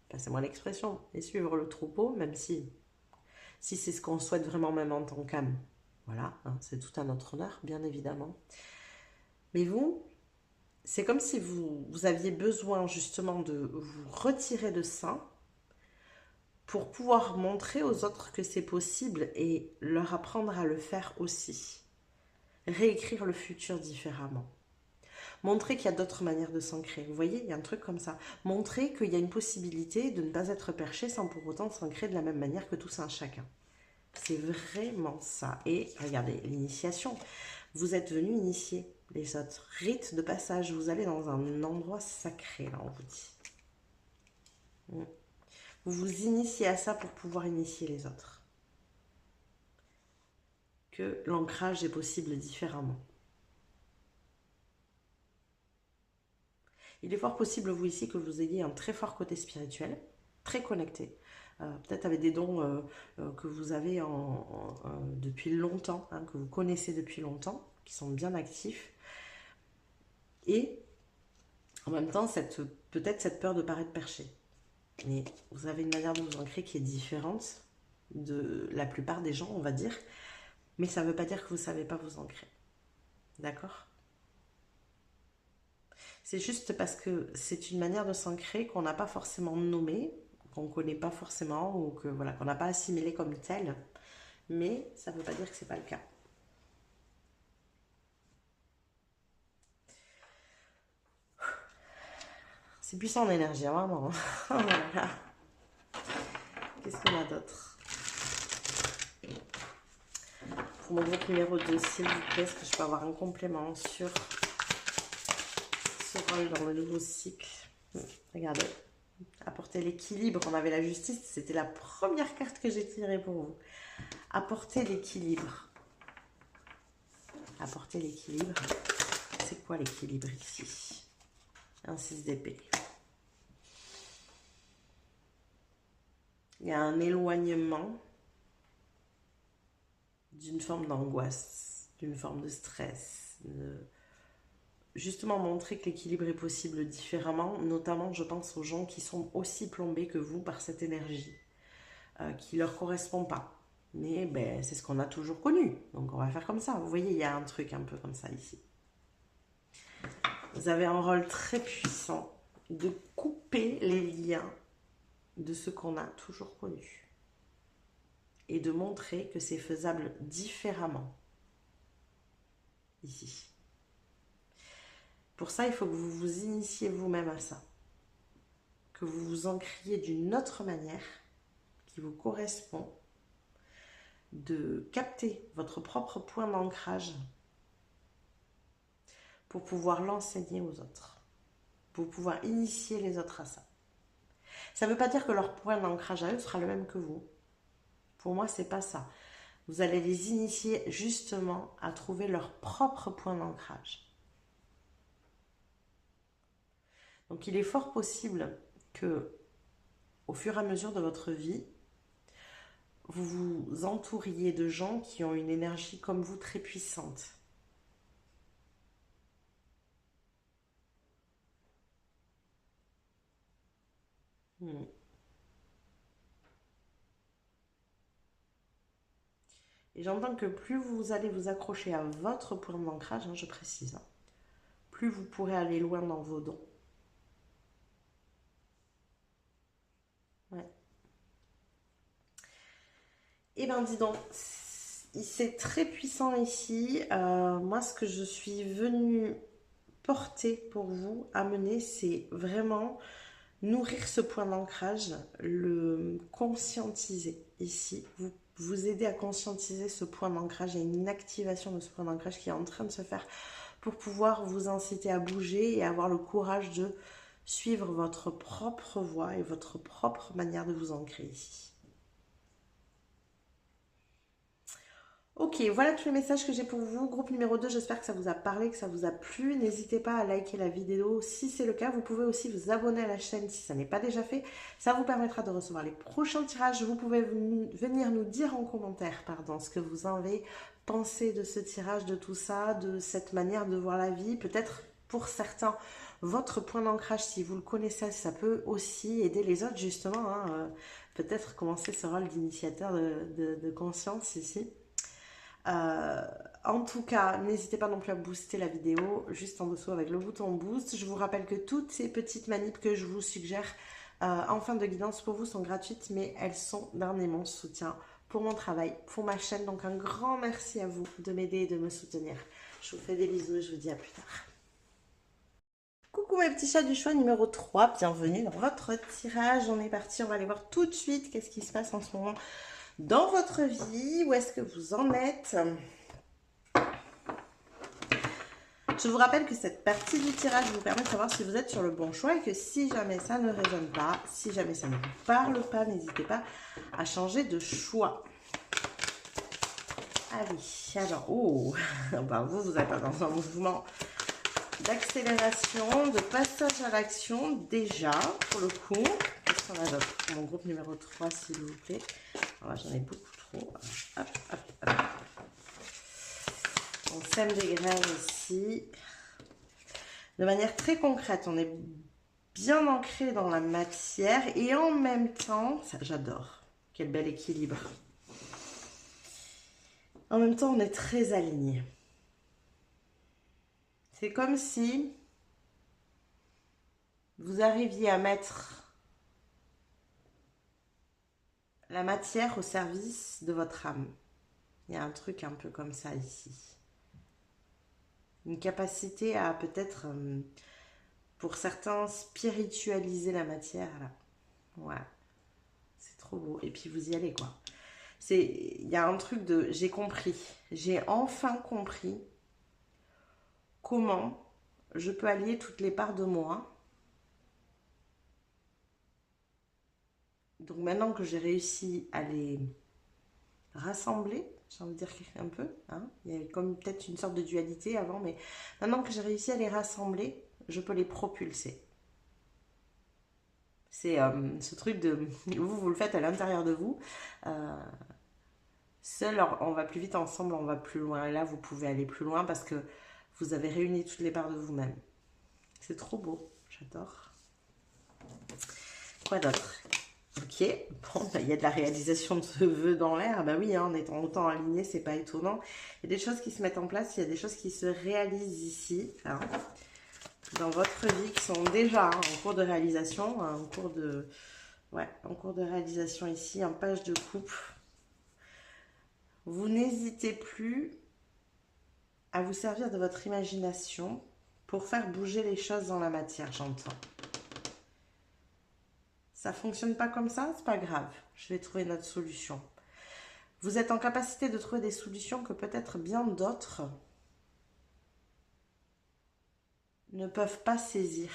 passez-moi l'expression, et suivre le troupeau, même si c'est ce qu'on souhaite vraiment même en tant qu'âme. Voilà, hein, c'est tout à notre honneur, bien évidemment. Mais vous, c'est comme si vous aviez besoin justement de vous retirer de ça pour pouvoir montrer aux autres que c'est possible et leur apprendre à le faire aussi. Réécrire le futur différemment. Montrer qu'il y a d'autres manières de s'ancrer. Vous voyez, il y a un truc comme ça. Montrer qu'il y a une possibilité de ne pas être perché sans pour autant s'ancrer de la même manière que tous un chacun. C'est vraiment ça. Et regardez, l'initiation. Vous êtes venu initier les autres. Rite de passage. Vous allez dans un endroit sacré, là, on vous dit. Vous vous initiez à ça pour pouvoir initier les autres. Que l'ancrage est possible différemment. Il est fort possible, vous ici, que vous ayez un très fort côté spirituel, très connecté. Peut-être avec des dons que vous avez depuis longtemps, hein, que vous connaissez depuis longtemps, qui sont bien actifs. Et en même temps, peut-être cette peur de paraître perché. Mais vous avez une manière de vous ancrer qui est différente de la plupart des gens, on va dire. Mais ça ne veut pas dire que vous ne savez pas vous ancrer. D'accord ? C'est juste parce que c'est une manière de s'ancrer qu'on n'a pas forcément nommée, qu'on ne connaît pas forcément, ou que voilà, qu'on n'a pas assimilé comme telle. Mais ça ne veut pas dire que ce n'est pas le cas. C'est puissant en énergie, hein, vraiment. Voilà. Qu'est-ce qu'on a d'autre? Pour mon groupe numéro 2, s'il vous plaît, est-ce que je peux avoir un complément sur ce rôle dans le nouveau cycle? Regardez, apporter l'équilibre. On avait la justice, c'était la première carte que j'ai tirée pour vous. Apporter l'équilibre. Apporter l'équilibre. C'est quoi l'équilibre ici? Un 6 d'épée. Il y a un éloignement d'une forme d'angoisse, d'une forme de stress. Justement montrer que l'équilibre est possible différemment, notamment je pense aux gens qui sont aussi plombés que vous par cette énergie, qui ne leur correspond pas. Mais ben, c'est ce qu'on a toujours connu, donc on va faire comme ça. Vous voyez, il y a un truc un peu comme ça ici. Vous avez un rôle très puissant de couper les liens de ce qu'on a toujours connu et de montrer que c'est faisable différemment ici. Pour ça, il faut que vous vous initiez vous-même à ça, que vous vous ancriez d'une autre manière qui vous correspond, de capter votre propre point d'ancrage pour pouvoir l'enseigner aux autres, pour pouvoir initier les autres à ça. Ça ne veut pas dire que leur point d'ancrage à eux sera le même que vous. Pour moi, c'est pas ça. Vous allez les initier justement à trouver leur propre point d'ancrage. Donc il est fort possible que, au fur et à mesure de votre vie, vous vous entouriez de gens qui ont une énergie comme vous très puissante. Et j'entends que plus vous allez vous accrocher à votre point d'ancrage, je précise, plus vous pourrez aller loin dans vos dons. Ouais. Eh bien, dis donc, c'est très puissant ici. Moi, ce que je suis venue porter pour vous, amener, c'est vraiment nourrir ce point d'ancrage, le conscientiser ici, vous aider à conscientiser ce point d'ancrage. Il y a une activation de ce point d'ancrage qui est en train de se faire pour pouvoir vous inciter à bouger et avoir le courage de suivre votre propre voie et votre propre manière de vous ancrer ici. Ok, voilà tous les messages que j'ai pour vous. Groupe numéro 2, j'espère que ça vous a parlé, que ça vous a plu. N'hésitez pas à liker la vidéo si c'est le cas. Vous pouvez aussi vous abonner à la chaîne si ça n'est pas déjà fait. Ça vous permettra de recevoir les prochains tirages. Vous pouvez venir nous dire en commentaire ce que vous avez pensé de ce tirage, de tout ça, de cette manière de voir la vie. Peut-être pour certains, votre point d'ancrage, si vous le connaissez, ça peut aussi aider les autres justement. Peut-être commencer ce rôle d'initiateur de conscience ici. En tout cas, n'hésitez pas non plus à booster la vidéo juste en dessous avec le bouton boost. Je vous rappelle que toutes ces petites manips que je vous suggère en fin de guidance pour vous sont gratuites, mais elles sont d'un immense soutien pour mon travail, pour ma chaîne. Donc un grand merci à vous de m'aider et de me soutenir. Je vous fais des bisous et je vous dis à plus tard. Coucou mes petits chats du choix numéro 3, bienvenue dans votre tirage. On est parti, on va aller voir tout de suite qu'est-ce qui se passe en ce moment dans votre vie, où est-ce que vous en êtes. Je vous rappelle que cette partie du tirage vous permet de savoir si vous êtes sur le bon choix et que si jamais ça ne résonne pas, si jamais ça ne vous parle pas, n'hésitez pas à changer de choix. Allez, alors, vous êtes dans un mouvement d'accélération, de passage à l'action déjà, pour le coup. Qu'est-ce qu'on a d'autre pour mon groupe numéro 3, s'il vous plaît. Alors j'en ai beaucoup trop. Hop, hop, hop. On sème des graines ici. De manière très concrète, on est bien ancré dans la matière et en même temps, ça j'adore. Quel bel équilibre. En même temps, on est très aligné. C'est comme si vous arriviez à mettre la matière au service de votre âme. Il y a un truc un peu comme ça ici. Une capacité à peut-être, pour certains, spiritualiser la matière. Là. Ouais, c'est trop beau. Et puis vous y allez quoi. Il y a un truc de, j'ai compris. J'ai enfin compris comment je peux allier toutes les parts de moi. Donc maintenant que j'ai réussi à les rassembler, j'ai envie de dire un peu, il y avait comme peut-être une sorte de dualité avant, mais maintenant que j'ai réussi à les rassembler, je peux les propulser. C'est ce truc de, vous le faites à l'intérieur de vous, seul on va plus vite, ensemble on va plus loin, et là vous pouvez aller plus loin parce que vous avez réuni toutes les parts de vous-même. C'est trop beau, j'adore. Quoi d'autre? Ok, bon, il y a de la réalisation de ce vœu dans l'air. Bah oui, en étant autant aligné, c'est pas étonnant. Il y a des choses qui se mettent en place, il y a des choses qui se réalisent ici, dans votre vie, qui sont déjà en cours de réalisation, en cours de réalisation ici, en page de coupe. Vous n'hésitez plus à vous servir de votre imagination pour faire bouger les choses dans la matière, j'entends. Ça fonctionne pas comme ça, c'est pas grave. Je vais trouver notre solution. Vous êtes en capacité de trouver des solutions que peut-être bien d'autres ne peuvent pas saisir.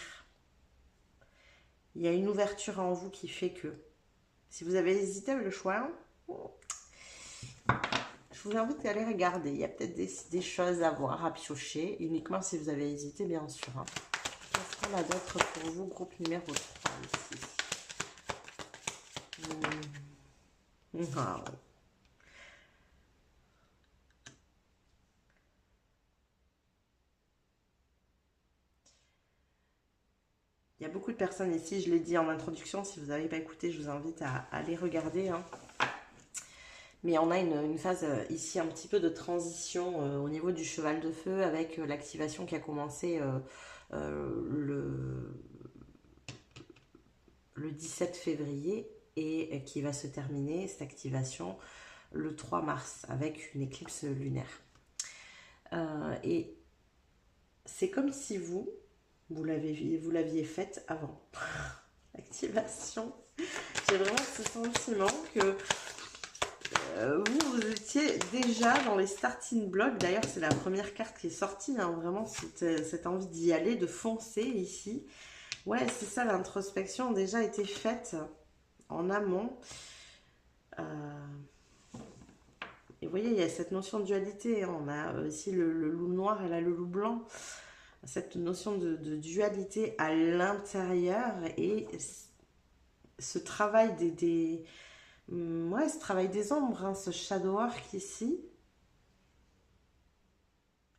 Il y a une ouverture en vous qui fait que, si vous avez hésité avec le choix, je vous invite à aller regarder. Il y a peut-être des choses à voir, à piocher, uniquement si vous avez hésité, bien sûr. Qu'est-ce qu'on a d'autre pour vous, groupe numéro 3 ici? Wow. Il y a beaucoup de personnes ici, je l'ai dit en introduction, si vous n'avez pas écouté, je vous invite à aller regarder. Mais on a une phase ici un petit peu de transition au niveau du cheval de feu avec l'activation qui a commencé le 17 février et qui va se terminer, cette activation, le 3 mars avec une éclipse lunaire. Et c'est comme si vous l'aviez faite avant. L'activation. J'ai vraiment ce sentiment que vous étiez déjà dans les starting blocks. D'ailleurs, c'est la première carte qui est sortie. Hein, vraiment, cette envie d'y aller, de foncer ici. Ouais, c'est ça, l'introspection a déjà été faite en amont. Et vous voyez, il y a cette notion de dualité. On a ici le loup noir et là le loup blanc. Cette notion de dualité à l'intérieur et ce travail ce travail des ombres, hein, ce shadow work ici,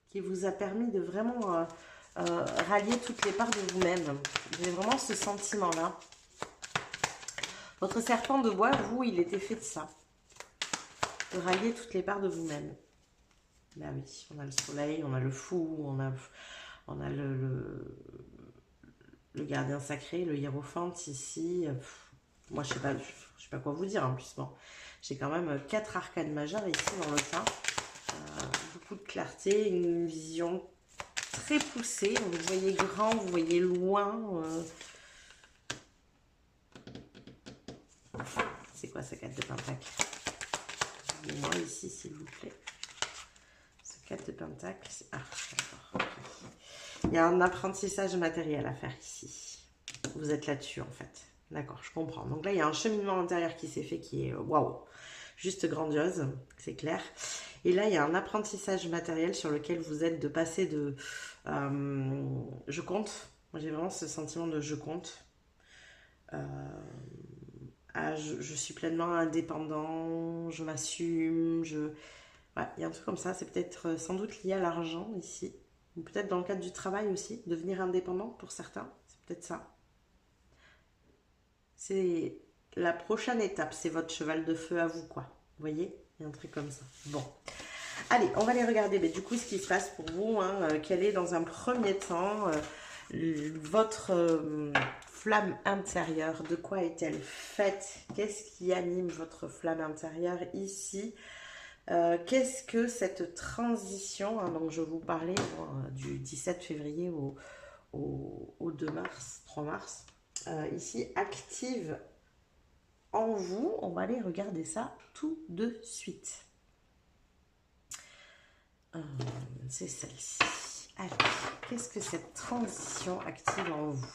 qui vous a permis de vraiment rallier toutes les parts de vous-même. J'ai vraiment ce sentiment-là. Votre serpent de bois, vous, il était fait de ça. De rallier toutes les parts de vous-même. Ben oui, on a le soleil, on a le fou, on a le gardien sacré, le hiérophante ici. Moi, je sais pas quoi vous dire en plus. Bon, j'ai quand même 4 arcanes majeures ici dans le tas. Beaucoup de clarté, une vision très poussée. Vous voyez grand, vous voyez loin. C'est quoi ce 4 de pentacle? Moi ici, s'il vous plaît. Ce 4 de pentacle. Ah, d'accord. Il y a un apprentissage matériel à faire ici. Vous êtes là-dessus, en fait. D'accord, je comprends. Donc là, il y a un cheminement intérieur qui s'est fait qui est waouh, juste grandiose, c'est clair. Et là, il y a un apprentissage matériel sur lequel vous êtes de passer de je compte. Moi, j'ai vraiment ce sentiment de je compte. Je suis pleinement indépendant, je m'assume, ouais, il y a un truc comme ça. C'est peut-être sans doute lié à l'argent ici. Ou peut-être dans le cadre du travail aussi, devenir indépendant pour certains, c'est peut-être ça. C'est la prochaine étape, c'est votre cheval de feu à vous, quoi. Vous voyez, il y a un truc comme ça. Bon, allez, on va aller regarder mais du coup ce qui se passe pour vous, hein, quel est dans un premier temps votre flamme intérieure, de quoi est-elle faite? Qu'est-ce qui anime votre flamme intérieure ici? Qu'est-ce que cette transition, hein, donc je vous parlais du 17 février au 2 mars, 3 mars, ici active en vous. On va aller regarder ça tout de suite. C'est celle-ci. Allez, qu'est-ce que cette transition active en vous?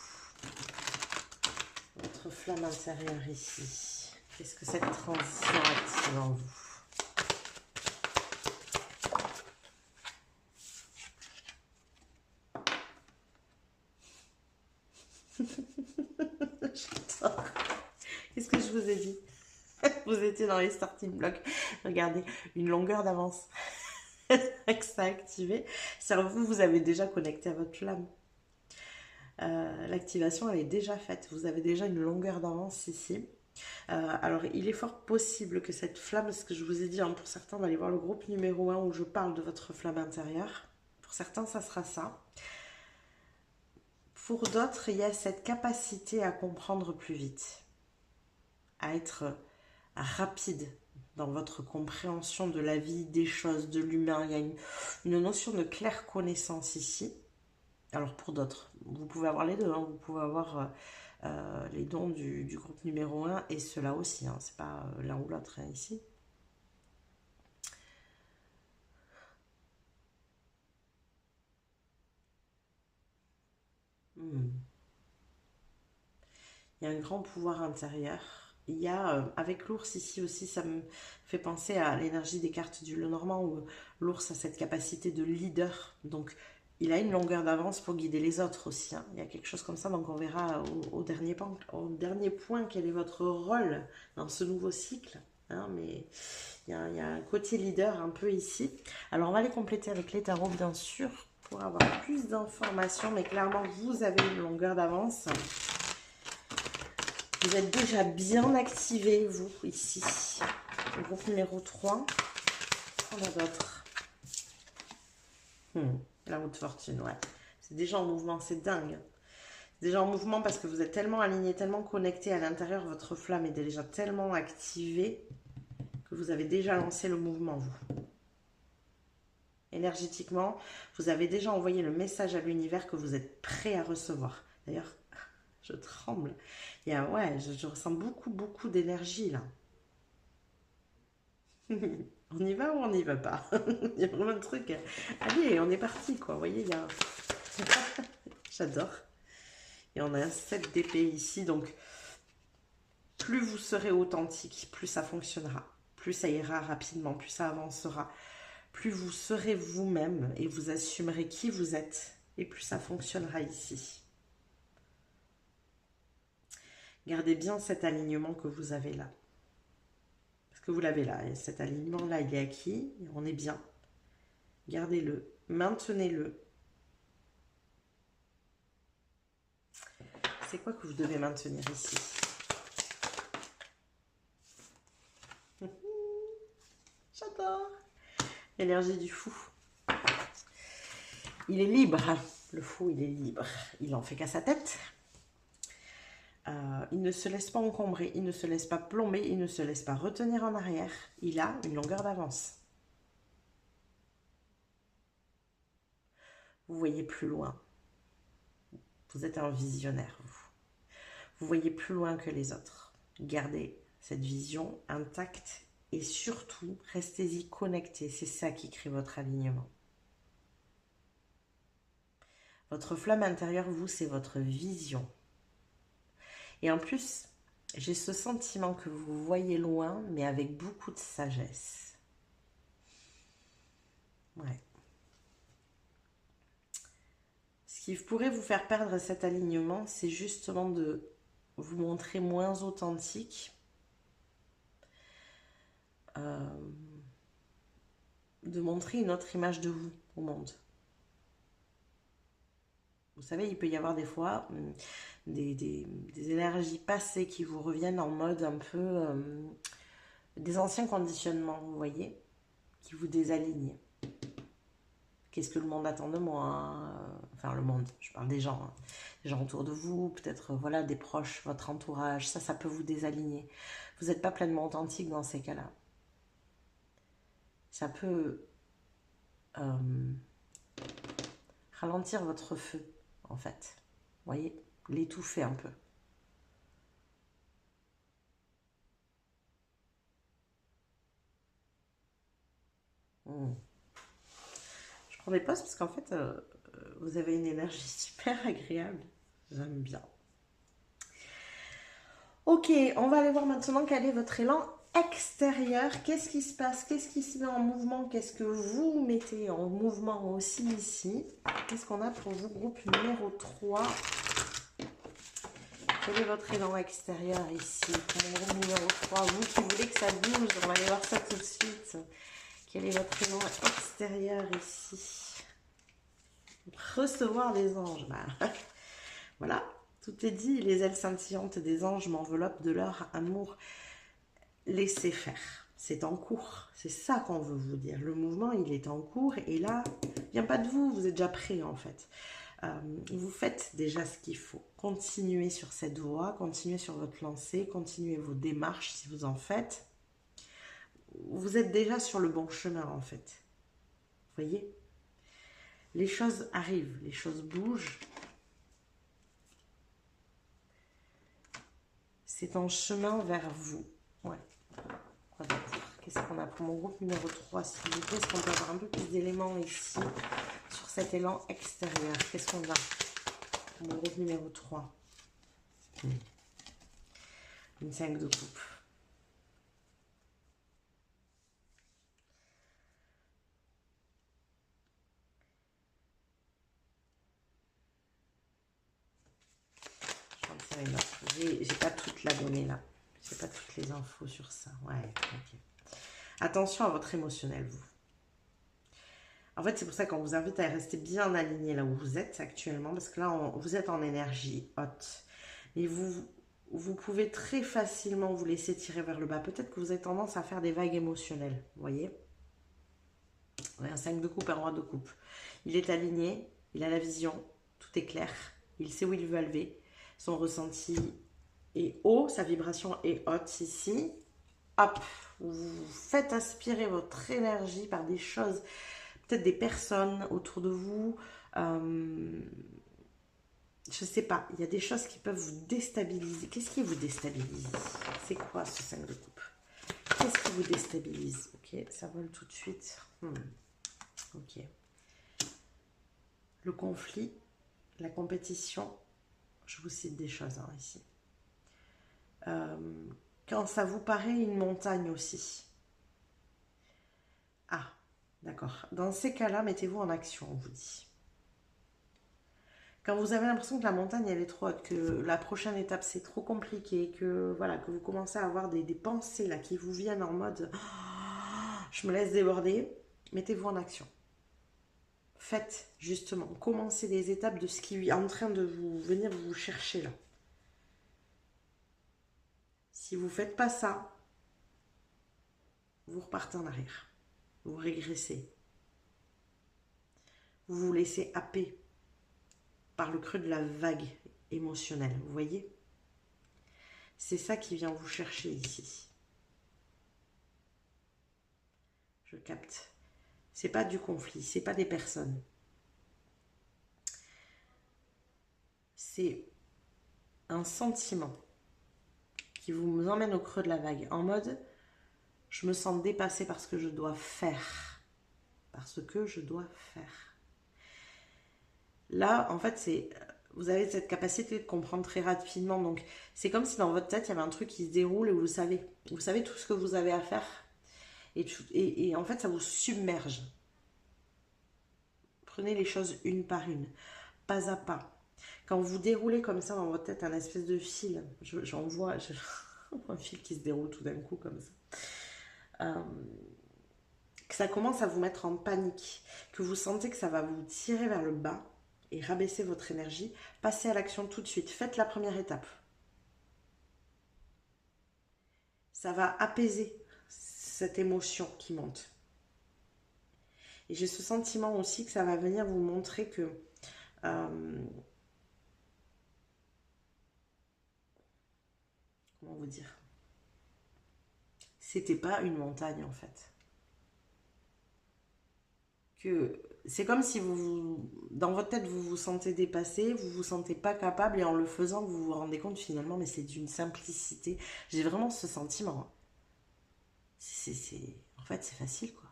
Votre flamme intérieure ici. Qu'est-ce que cette transition active en vous? J'adore. Qu'est-ce que je vous ai dit? Vous étiez dans les starting blocks. Regardez, une longueur d'avance. Avec ça activé. Vous avez déjà connecté à votre flamme. L'activation, elle est déjà faite. Vous avez déjà une longueur d'avance ici. Alors, il est fort possible que cette flamme, ce que je vous ai dit, hein, pour certains, on va aller voir le groupe numéro 1 où je parle de votre flamme intérieure. Pour certains, ça sera ça. Pour d'autres, il y a cette capacité à comprendre plus vite, à être rapide dans votre compréhension de la vie, des choses, de l'humain. Il y a une notion de claire connaissance ici. Alors pour d'autres, vous pouvez avoir les deux, hein. Vous pouvez avoir les dons du groupe numéro 1 et ceux-là aussi, hein, c'est pas l'un ou l'autre, hein, ici. Il y a un grand pouvoir intérieur. Il y a, avec l'ours ici aussi, ça me fait penser à l'énergie des cartes du Lenormand où l'ours a cette capacité de leader. Donc, il a une longueur d'avance pour guider les autres aussi, hein. Il y a quelque chose comme ça, donc on verra au dernier point quel est votre rôle dans ce nouveau cycle, hein, mais il y a un côté leader un peu ici. Alors, on va les compléter avec les tarots, bien sûr, pour avoir plus d'informations, mais clairement, vous avez une longueur d'avance. Vous êtes déjà bien activé, vous, ici. Le groupe numéro 3. On a d'autres. La haute fortune, ouais. C'est déjà en mouvement, c'est dingue. C'est déjà en mouvement parce que vous êtes tellement aligné, tellement connecté à l'intérieur. Votre flamme est déjà tellement activée que vous avez déjà lancé le mouvement, vous. Énergétiquement, vous avez déjà envoyé le message à l'univers que vous êtes prêt à recevoir. D'ailleurs, je tremble. Il y a, ouais, je ressens beaucoup, beaucoup d'énergie là. On y va ou on n'y va pas? Il y a vraiment un truc. Allez, on est parti quoi. Vous voyez, il y a. J'adore. Et on a un 7 d'épée ici. Donc, plus vous serez authentique, plus ça fonctionnera. Plus ça ira rapidement, plus ça avancera. Plus vous serez vous-même et vous assumerez qui vous êtes. Et plus ça fonctionnera ici. Gardez bien cet alignement que vous avez là. Parce que vous l'avez là. Et cet alignement-là, il est acquis. On est bien. Gardez-le. Maintenez-le. C'est quoi que vous devez maintenir ici? J'adore. Énergie du fou. Il est libre. Le fou, il est libre. Il en fait qu'à sa tête. Il ne se laisse pas encombrer. Il ne se laisse pas plomber. Il ne se laisse pas retenir en arrière. Il a une longueur d'avance. Vous voyez plus loin. Vous êtes un visionnaire, vous. Vous voyez plus loin que les autres. Gardez cette vision intacte et surtout, restez-y connectés. C'est ça qui crée votre alignement. Votre flamme intérieure, vous, c'est votre vision. Et en plus, j'ai ce sentiment que vous voyez loin, mais avec beaucoup de sagesse. Ouais. Ce qui pourrait vous faire perdre cet alignement, c'est justement de vous montrer moins authentique, de montrer une autre image de vous au monde. Vous savez, il peut y avoir des fois des énergies passées qui vous reviennent en mode un peu des anciens conditionnements, vous voyez, qui vous désalignent. Qu'est-ce que le monde attend de moi, hein? Enfin, le monde, je parle des gens, hein. Les gens autour de vous, peut-être voilà, des proches, votre entourage, ça peut vous désaligner. Vous n'êtes pas pleinement authentique dans ces cas-là. Ça peut ralentir votre feu, en fait. Vous voyez, l'étouffer un peu. Je prends des pauses parce qu'en fait, vous avez une énergie super agréable. J'aime bien. Ok, on va aller voir maintenant quel est votre élan extérieur. Qu'est-ce qui se passe? Qu'est-ce qui se met en mouvement? Qu'est-ce que vous mettez en mouvement aussi ici? Qu'est-ce qu'on a pour vous, groupe numéro 3? Quel est votre élan extérieur ici? Pour mon groupe numéro 3, vous qui voulez que ça bouge, on va aller voir ça tout de suite. Quel est votre élan extérieur ici? Recevoir les anges. Bah, voilà, tout est dit. Les ailes scintillantes des anges m'enveloppent de leur amour. Laissez faire. C'est en cours. C'est ça qu'on veut vous dire. Le mouvement, il est en cours. Et là, il vient pas de vous. Vous êtes déjà prêt, en fait. Vous faites déjà ce qu'il faut. Continuez sur cette voie. Continuez sur votre lancée. Continuez vos démarches si vous en faites. Vous êtes déjà sur le bon chemin, en fait. Vous voyez? Les choses arrivent. Les choses bougent. C'est en chemin vers vous. Ouais. Quoi d'autre? Qu'est-ce qu'on a pour mon groupe numéro 3, s'il vous plaît? Est-ce qu'on peut avoir un peu plus d'éléments ici sur cet élan extérieur? Qu'est-ce qu'on a pour mon groupe numéro 3? Une 5 de coupe. J'ai pas toute la donnée là. J'ai pas toutes les infos sur ça. Ouais, ok. Attention à votre émotionnel, vous. En fait, c'est pour ça qu'on vous invite à rester bien aligné là où vous êtes actuellement. Parce que là, vous êtes en énergie haute. Et vous pouvez très facilement vous laisser tirer vers le bas. Peut-être que vous avez tendance à faire des vagues émotionnelles. Vous voyez? Ouais, un 5 de coupe, un roi de coupe. Il est aligné. Il a la vision. Tout est clair. Il sait où il veut aller. Son ressenti est haut, sa vibration est haute ici. Hop, vous faites aspirer votre énergie par des choses, peut-être des personnes autour de vous. Je ne sais pas, il y a des choses qui peuvent vous déstabiliser. Qu'est-ce qui vous déstabilise? C'est quoi ce 5 de coupe? Qu'est-ce qui vous déstabilise? Ok, ça vole tout de suite. Ok. Le conflit, la compétition. Je vous cite des choses ici. Quand ça vous paraît une montagne aussi. Ah, d'accord. Dans ces cas-là, mettez-vous en action, on vous dit. Quand vous avez l'impression que la montagne, elle est trop haute, que la prochaine étape, c'est trop compliqué, que voilà, que vous commencez à avoir des pensées là qui vous viennent en mode je me laisse déborder, mettez-vous en action. Faites, justement, commencez des étapes de ce qui est en train de venir vous chercher là. Si vous ne faites pas ça, vous repartez en arrière. Vous régressez. Vous vous laissez happer par le creux de la vague émotionnelle. Vous voyez? C'est ça qui vient vous chercher ici. Je capte. C'est pas du conflit, c'est pas des personnes. C'est un sentiment qui vous emmène au creux de la vague. En mode, je me sens dépassée par ce que je dois faire. Parce que je dois faire. Là, en fait, vous avez cette capacité de comprendre très rapidement. Donc, c'est comme si dans votre tête, il y avait un truc qui se déroule et vous savez tout ce que vous avez à faire. Et en fait, ça vous submerge. Prenez les choses une par une, pas à pas. Quand vous déroulez comme ça dans votre tête un espèce de fil, j'en vois un fil qui se déroule tout d'un coup comme ça. Que ça commence à vous mettre en panique, que vous sentez que ça va vous tirer vers le bas et rabaisser votre énergie, passez à l'action tout de suite. Faites la première étape. Ça va apaiser cette émotion qui monte. Et j'ai ce sentiment aussi que ça va venir vous montrer que comment vous dire? C'était pas une montagne en fait. Que c'est comme si dans votre tête, vous vous sentez dépassé, vous vous sentez pas capable et en le faisant, vous vous rendez compte finalement, mais c'est d'une simplicité. J'ai vraiment ce sentiment. En fait, c'est facile quoi.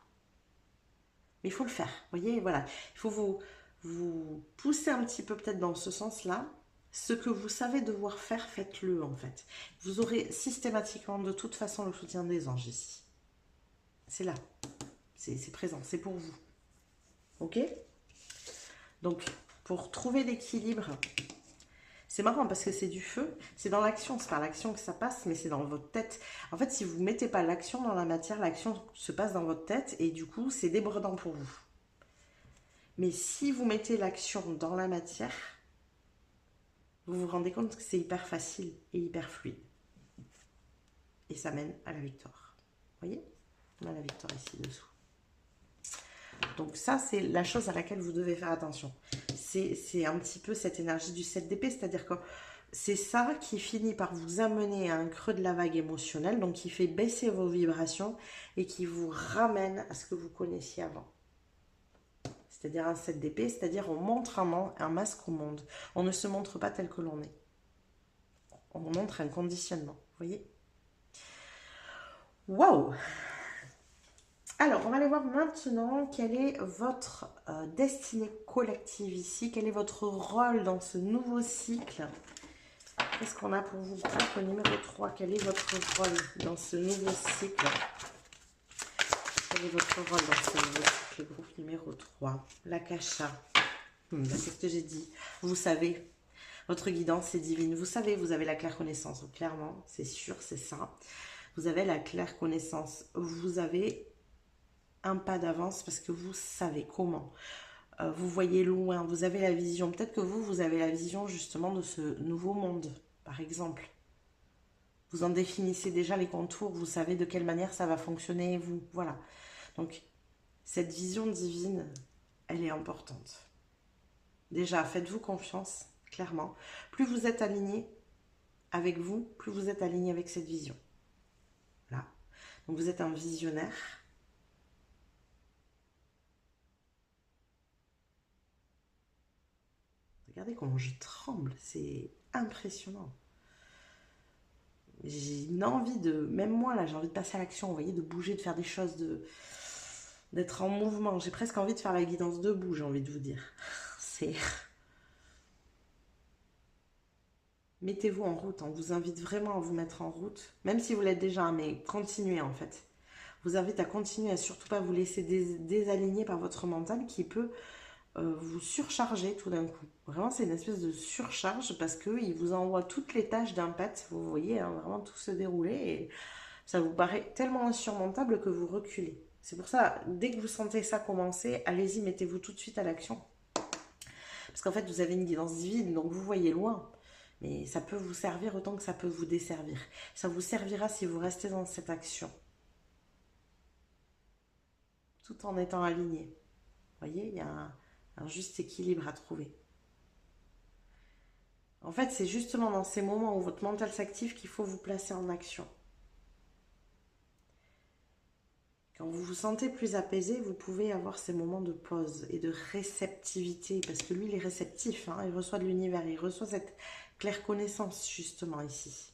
Mais il faut le faire. Vous voyez, voilà. Il faut vous pousser un petit peu peut-être dans ce sens-là. Ce que vous savez devoir faire, faites-le en fait. Vous aurez systématiquement de toute façon le soutien des anges ici. C'est là. C'est présent. C'est pour vous. Ok? Donc, pour trouver l'équilibre, c'est marrant parce que c'est du feu. C'est dans l'action. C'est par l'action que ça passe, mais c'est dans votre tête. En fait, si vous ne mettez pas l'action dans la matière, l'action se passe dans votre tête et du coup, c'est débordant pour vous. Mais si vous mettez l'action dans la matière, vous vous rendez compte que c'est hyper facile et hyper fluide. Et ça mène à la victoire. Vous voyez? On a la victoire ici dessous. Donc ça, c'est la chose à laquelle vous devez faire attention. C'est un petit peu cette énergie du 7 d'épée, c'est-à-dire que c'est ça qui finit par vous amener à un creux de la vague émotionnelle, donc qui fait baisser vos vibrations et qui vous ramène à ce que vous connaissiez avant. C'est-à-dire un 7 d'épée, c'est-à-dire on montre un masque au monde. On ne se montre pas tel que l'on est. on vous montre un conditionnement. Vous voyez? Waouh! Alors, on va aller voir maintenant quelle est votre destinée collective ici. Quel est votre rôle dans ce nouveau cycle? Qu'est-ce qu'on a pour vous? Groupe numéro 3. Quel est votre rôle dans ce nouveau cycle? Quel est votre rôle dans ce nouveau cycle? Groupe numéro 3. L'Akasha. Qu'est-ce que j'ai dit? Vous savez, votre guidance est divine. Vous savez, vous avez la claire connaissance. Donc, clairement, c'est sûr, c'est ça. Vous avez la claire connaissance. Vous avez un pas d'avance parce que vous savez comment. Vous voyez loin, vous avez la vision. Peut-être que vous avez la vision justement de ce nouveau monde, par exemple. Vous en définissez déjà les contours, vous savez de quelle manière ça va fonctionner, vous. Voilà. Donc, cette vision divine, elle est importante. Déjà, faites-vous confiance, clairement. Plus vous êtes aligné avec vous, plus vous êtes aligné avec cette vision. Là. Donc, vous êtes un visionnaire. Regardez comment je tremble, c'est impressionnant. J'ai une envie de, même moi là, j'ai envie de passer à l'action, vous voyez, de bouger, de faire des choses, d'être en mouvement. J'ai presque envie de faire la guidance debout, j'ai envie de vous dire. C'est... Mettez-vous en route, on vous invite vraiment à vous mettre en route, même si vous l'êtes déjà, mais continuez en fait. Je vous invite à continuer, à surtout pas vous laisser désaligner par votre mental qui peut vous surcharger tout d'un coup. Vraiment, c'est une espèce de surcharge parce qu'il vous envoie toutes les tâches d'un pet. Vous voyez hein, vraiment tout se dérouler et ça vous paraît tellement insurmontable que vous reculez. C'est pour ça, dès que vous sentez ça commencer, allez-y, mettez-vous tout de suite à l'action. Parce qu'en fait, vous avez une guidance divine, donc vous voyez loin. Mais ça peut vous servir autant que ça peut vous desservir. Ça vous servira si vous restez dans cette action. Tout en étant aligné. Vous voyez, il y a un juste équilibre à trouver. En fait, c'est justement dans ces moments où votre mental s'active qu'il faut vous placer en action. Quand vous vous sentez plus apaisé, vous pouvez avoir ces moments de pause et de réceptivité. Parce que lui, il est réceptif, hein, il reçoit de l'univers, il reçoit cette claire connaissance justement ici.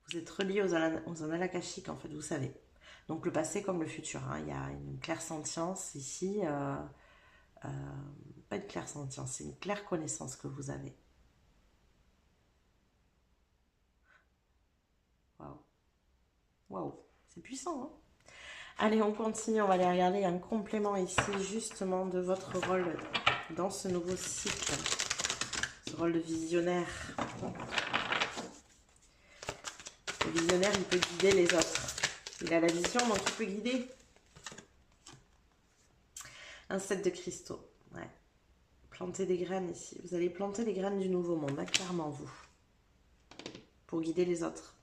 Vous êtes relié aux annales akashiques, en fait, vous savez. Donc le passé comme le futur. Hein. Il y a une claire sentience ici. Pas une claire sentience, c'est une claire connaissance que vous avez. Waouh. Waouh. C'est puissant, hein. Allez, on continue. On va aller regarder un complément ici, justement, de votre rôle dans ce nouveau cycle. Ce rôle de visionnaire. Le visionnaire, il peut guider les autres. Il a la vision, donc il peut guider. Un set de cristaux. Ouais. Planter des graines ici. Vous allez planter les graines du nouveau monde, hein, clairement, vous. Pour guider les autres.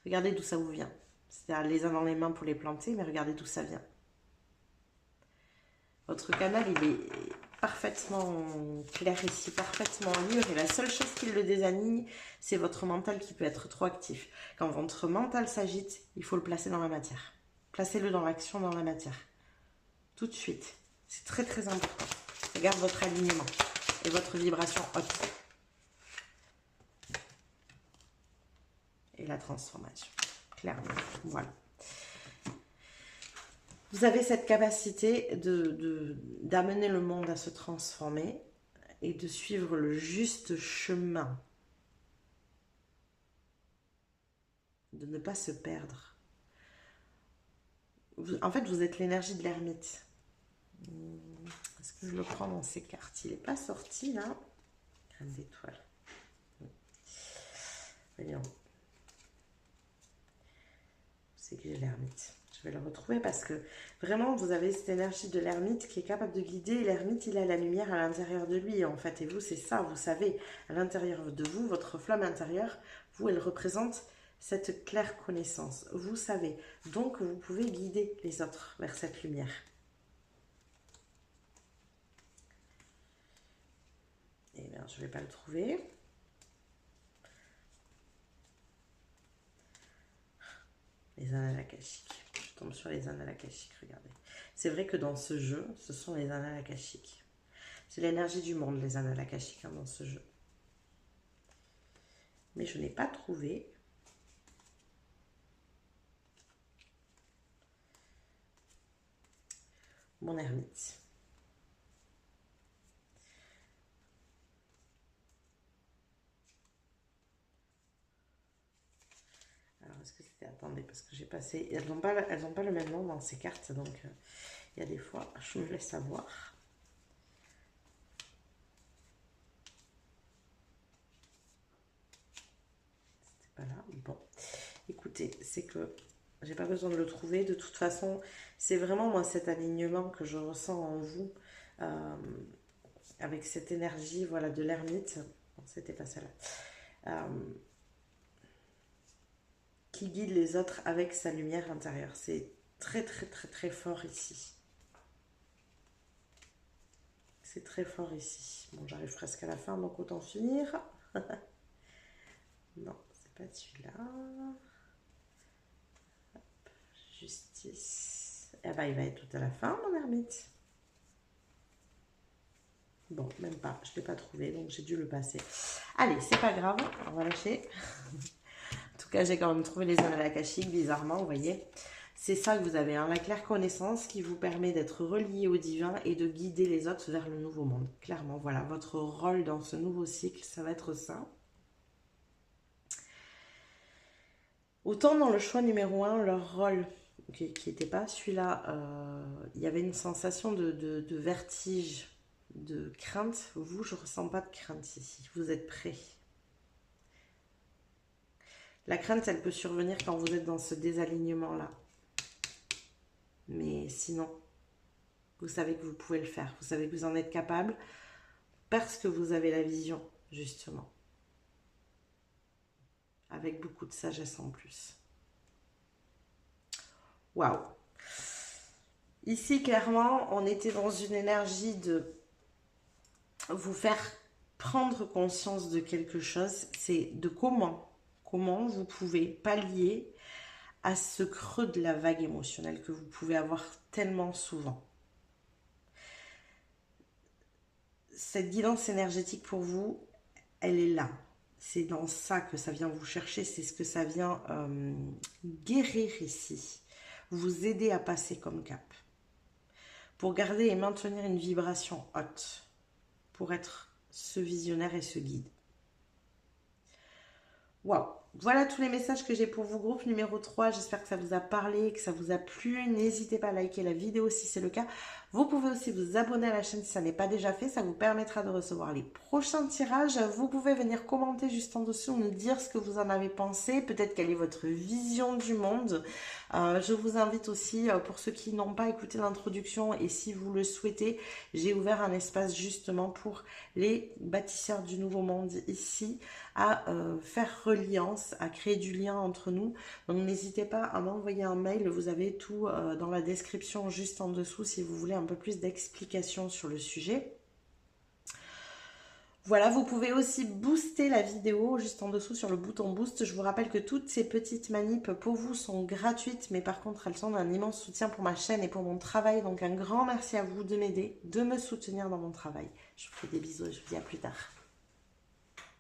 Regardez d'où ça vous vient. C'est-à-dire les uns dans les mains pour les planter, mais regardez d'où ça vient. Votre canal, il est parfaitement clair ici, parfaitement libre. Et la seule chose qui le désaligne, c'est votre mental qui peut être trop actif. Quand votre mental s'agite, il faut le placer dans la matière. Placez-le dans l'action, dans la matière. Tout de suite. C'est très très important. Ça garde votre alignement et votre vibration haute. Et la transformation. Clairement. Voilà. Vous avez cette capacité d'amener le monde à se transformer et de suivre le juste chemin. De ne pas se perdre. En fait, vous êtes l'énergie de l'ermite. Est-ce que je le prends dans ces cartes? Il n'est pas sorti là. Graine d'étoile. Voyons. C'est que j'ai l'ermite. Je vais le retrouver parce que vraiment vous avez cette énergie de l'ermite qui est capable de guider. L'ermite, il a la lumière à l'intérieur de lui en fait. Et vous, c'est ça, vous savez, à l'intérieur de vous, votre flamme intérieure, vous, elle représente cette claire connaissance. Vous savez, donc vous pouvez guider les autres vers cette lumière. Eh bien, je ne vais pas le trouver. Les annales akashiques. Je tombe sur les annales akashiques, regardez. C'est vrai que dans ce jeu, ce sont les annales akashiques. C'est l'énergie du monde, les annales akashiques, hein, dans ce jeu. Mais je n'ai pas trouvé. Mon ermite. Alors, est-ce que c'était... Attendez, parce que j'ai passé... Elles n'ont pas le même nom dans ces cartes, donc il y a des fois, je me laisse avoir. C'était pas là. Bon, écoutez, c'est que j'ai pas besoin de le trouver. De toute façon, c'est vraiment moi cet alignement que je ressens en vous, avec cette énergie, voilà, de l'ermite. Bon, c'était pas celle-là. Qui guide les autres avec sa lumière intérieure. C'est très très très très fort ici. C'est très fort ici. Bon, j'arrive presque à la fin, donc autant finir. Non, c'est pas celui-là. Justice. Eh ben, il va être tout à la fin, mon ermite. Bon, même pas. Je ne l'ai pas trouvé, donc j'ai dû le passer. Allez, c'est pas grave. On va lâcher. En tout cas, j'ai quand même trouvé les annales akashiques, bizarrement, vous voyez. C'est ça que vous avez, hein, la claire connaissance qui vous permet d'être relié au divin et de guider les autres vers le nouveau monde. Clairement, voilà, votre rôle dans ce nouveau cycle, ça va être ça. Autant dans le choix numéro 1, leur rôle, qui n'était pas celui-là, il y avait une sensation de vertige, de crainte. Vous, je ne ressens pas de crainte ici. Vous êtes prêts. La crainte, elle peut survenir quand vous êtes dans ce désalignement-là. Mais sinon, vous savez que vous pouvez le faire. Vous savez que vous en êtes capable parce que vous avez la vision, justement. Avec beaucoup de sagesse en plus. Waouh! Ici, clairement, on était dans une énergie de vous faire prendre conscience de quelque chose. C'est de comment vous pouvez pallier à ce creux de la vague émotionnelle que vous pouvez avoir tellement souvent. Cette guidance énergétique pour vous, elle est là. C'est dans ça que ça vient vous chercher, c'est ce que ça vient guérir ici. Vous aider à passer comme cap. Pour garder et maintenir une vibration haute. Pour être ce visionnaire et ce guide. Waouh! Voilà tous les messages que j'ai pour vous, groupe numéro 3. J'espère que ça vous a parlé, que ça vous a plu. N'hésitez pas à liker la vidéo si c'est le cas. Vous pouvez aussi vous abonner à la chaîne si ça n'est pas déjà fait. Ça vous permettra de recevoir les prochains tirages. Vous pouvez venir commenter juste en dessous, nous dire ce que vous en avez pensé. Peut-être quelle est votre vision du monde. Je vous invite aussi, pour ceux qui n'ont pas écouté l'introduction et si vous le souhaitez, j'ai ouvert un espace justement pour les bâtisseurs du nouveau monde ici à faire reliance, à créer du lien entre nous. Donc n'hésitez pas à m'envoyer un mail, vous avez tout dans la description juste en dessous si vous voulez un peu plus d'explications sur le sujet. Voilà, vous pouvez aussi booster la vidéo juste en dessous sur le bouton boost. Je vous rappelle que toutes ces petites manips pour vous sont gratuites, mais par contre elles sont d'un immense soutien pour ma chaîne et pour mon travail. Donc un grand merci à vous de m'aider, de me soutenir dans mon travail. Je vous fais des bisous et je vous dis à plus tard.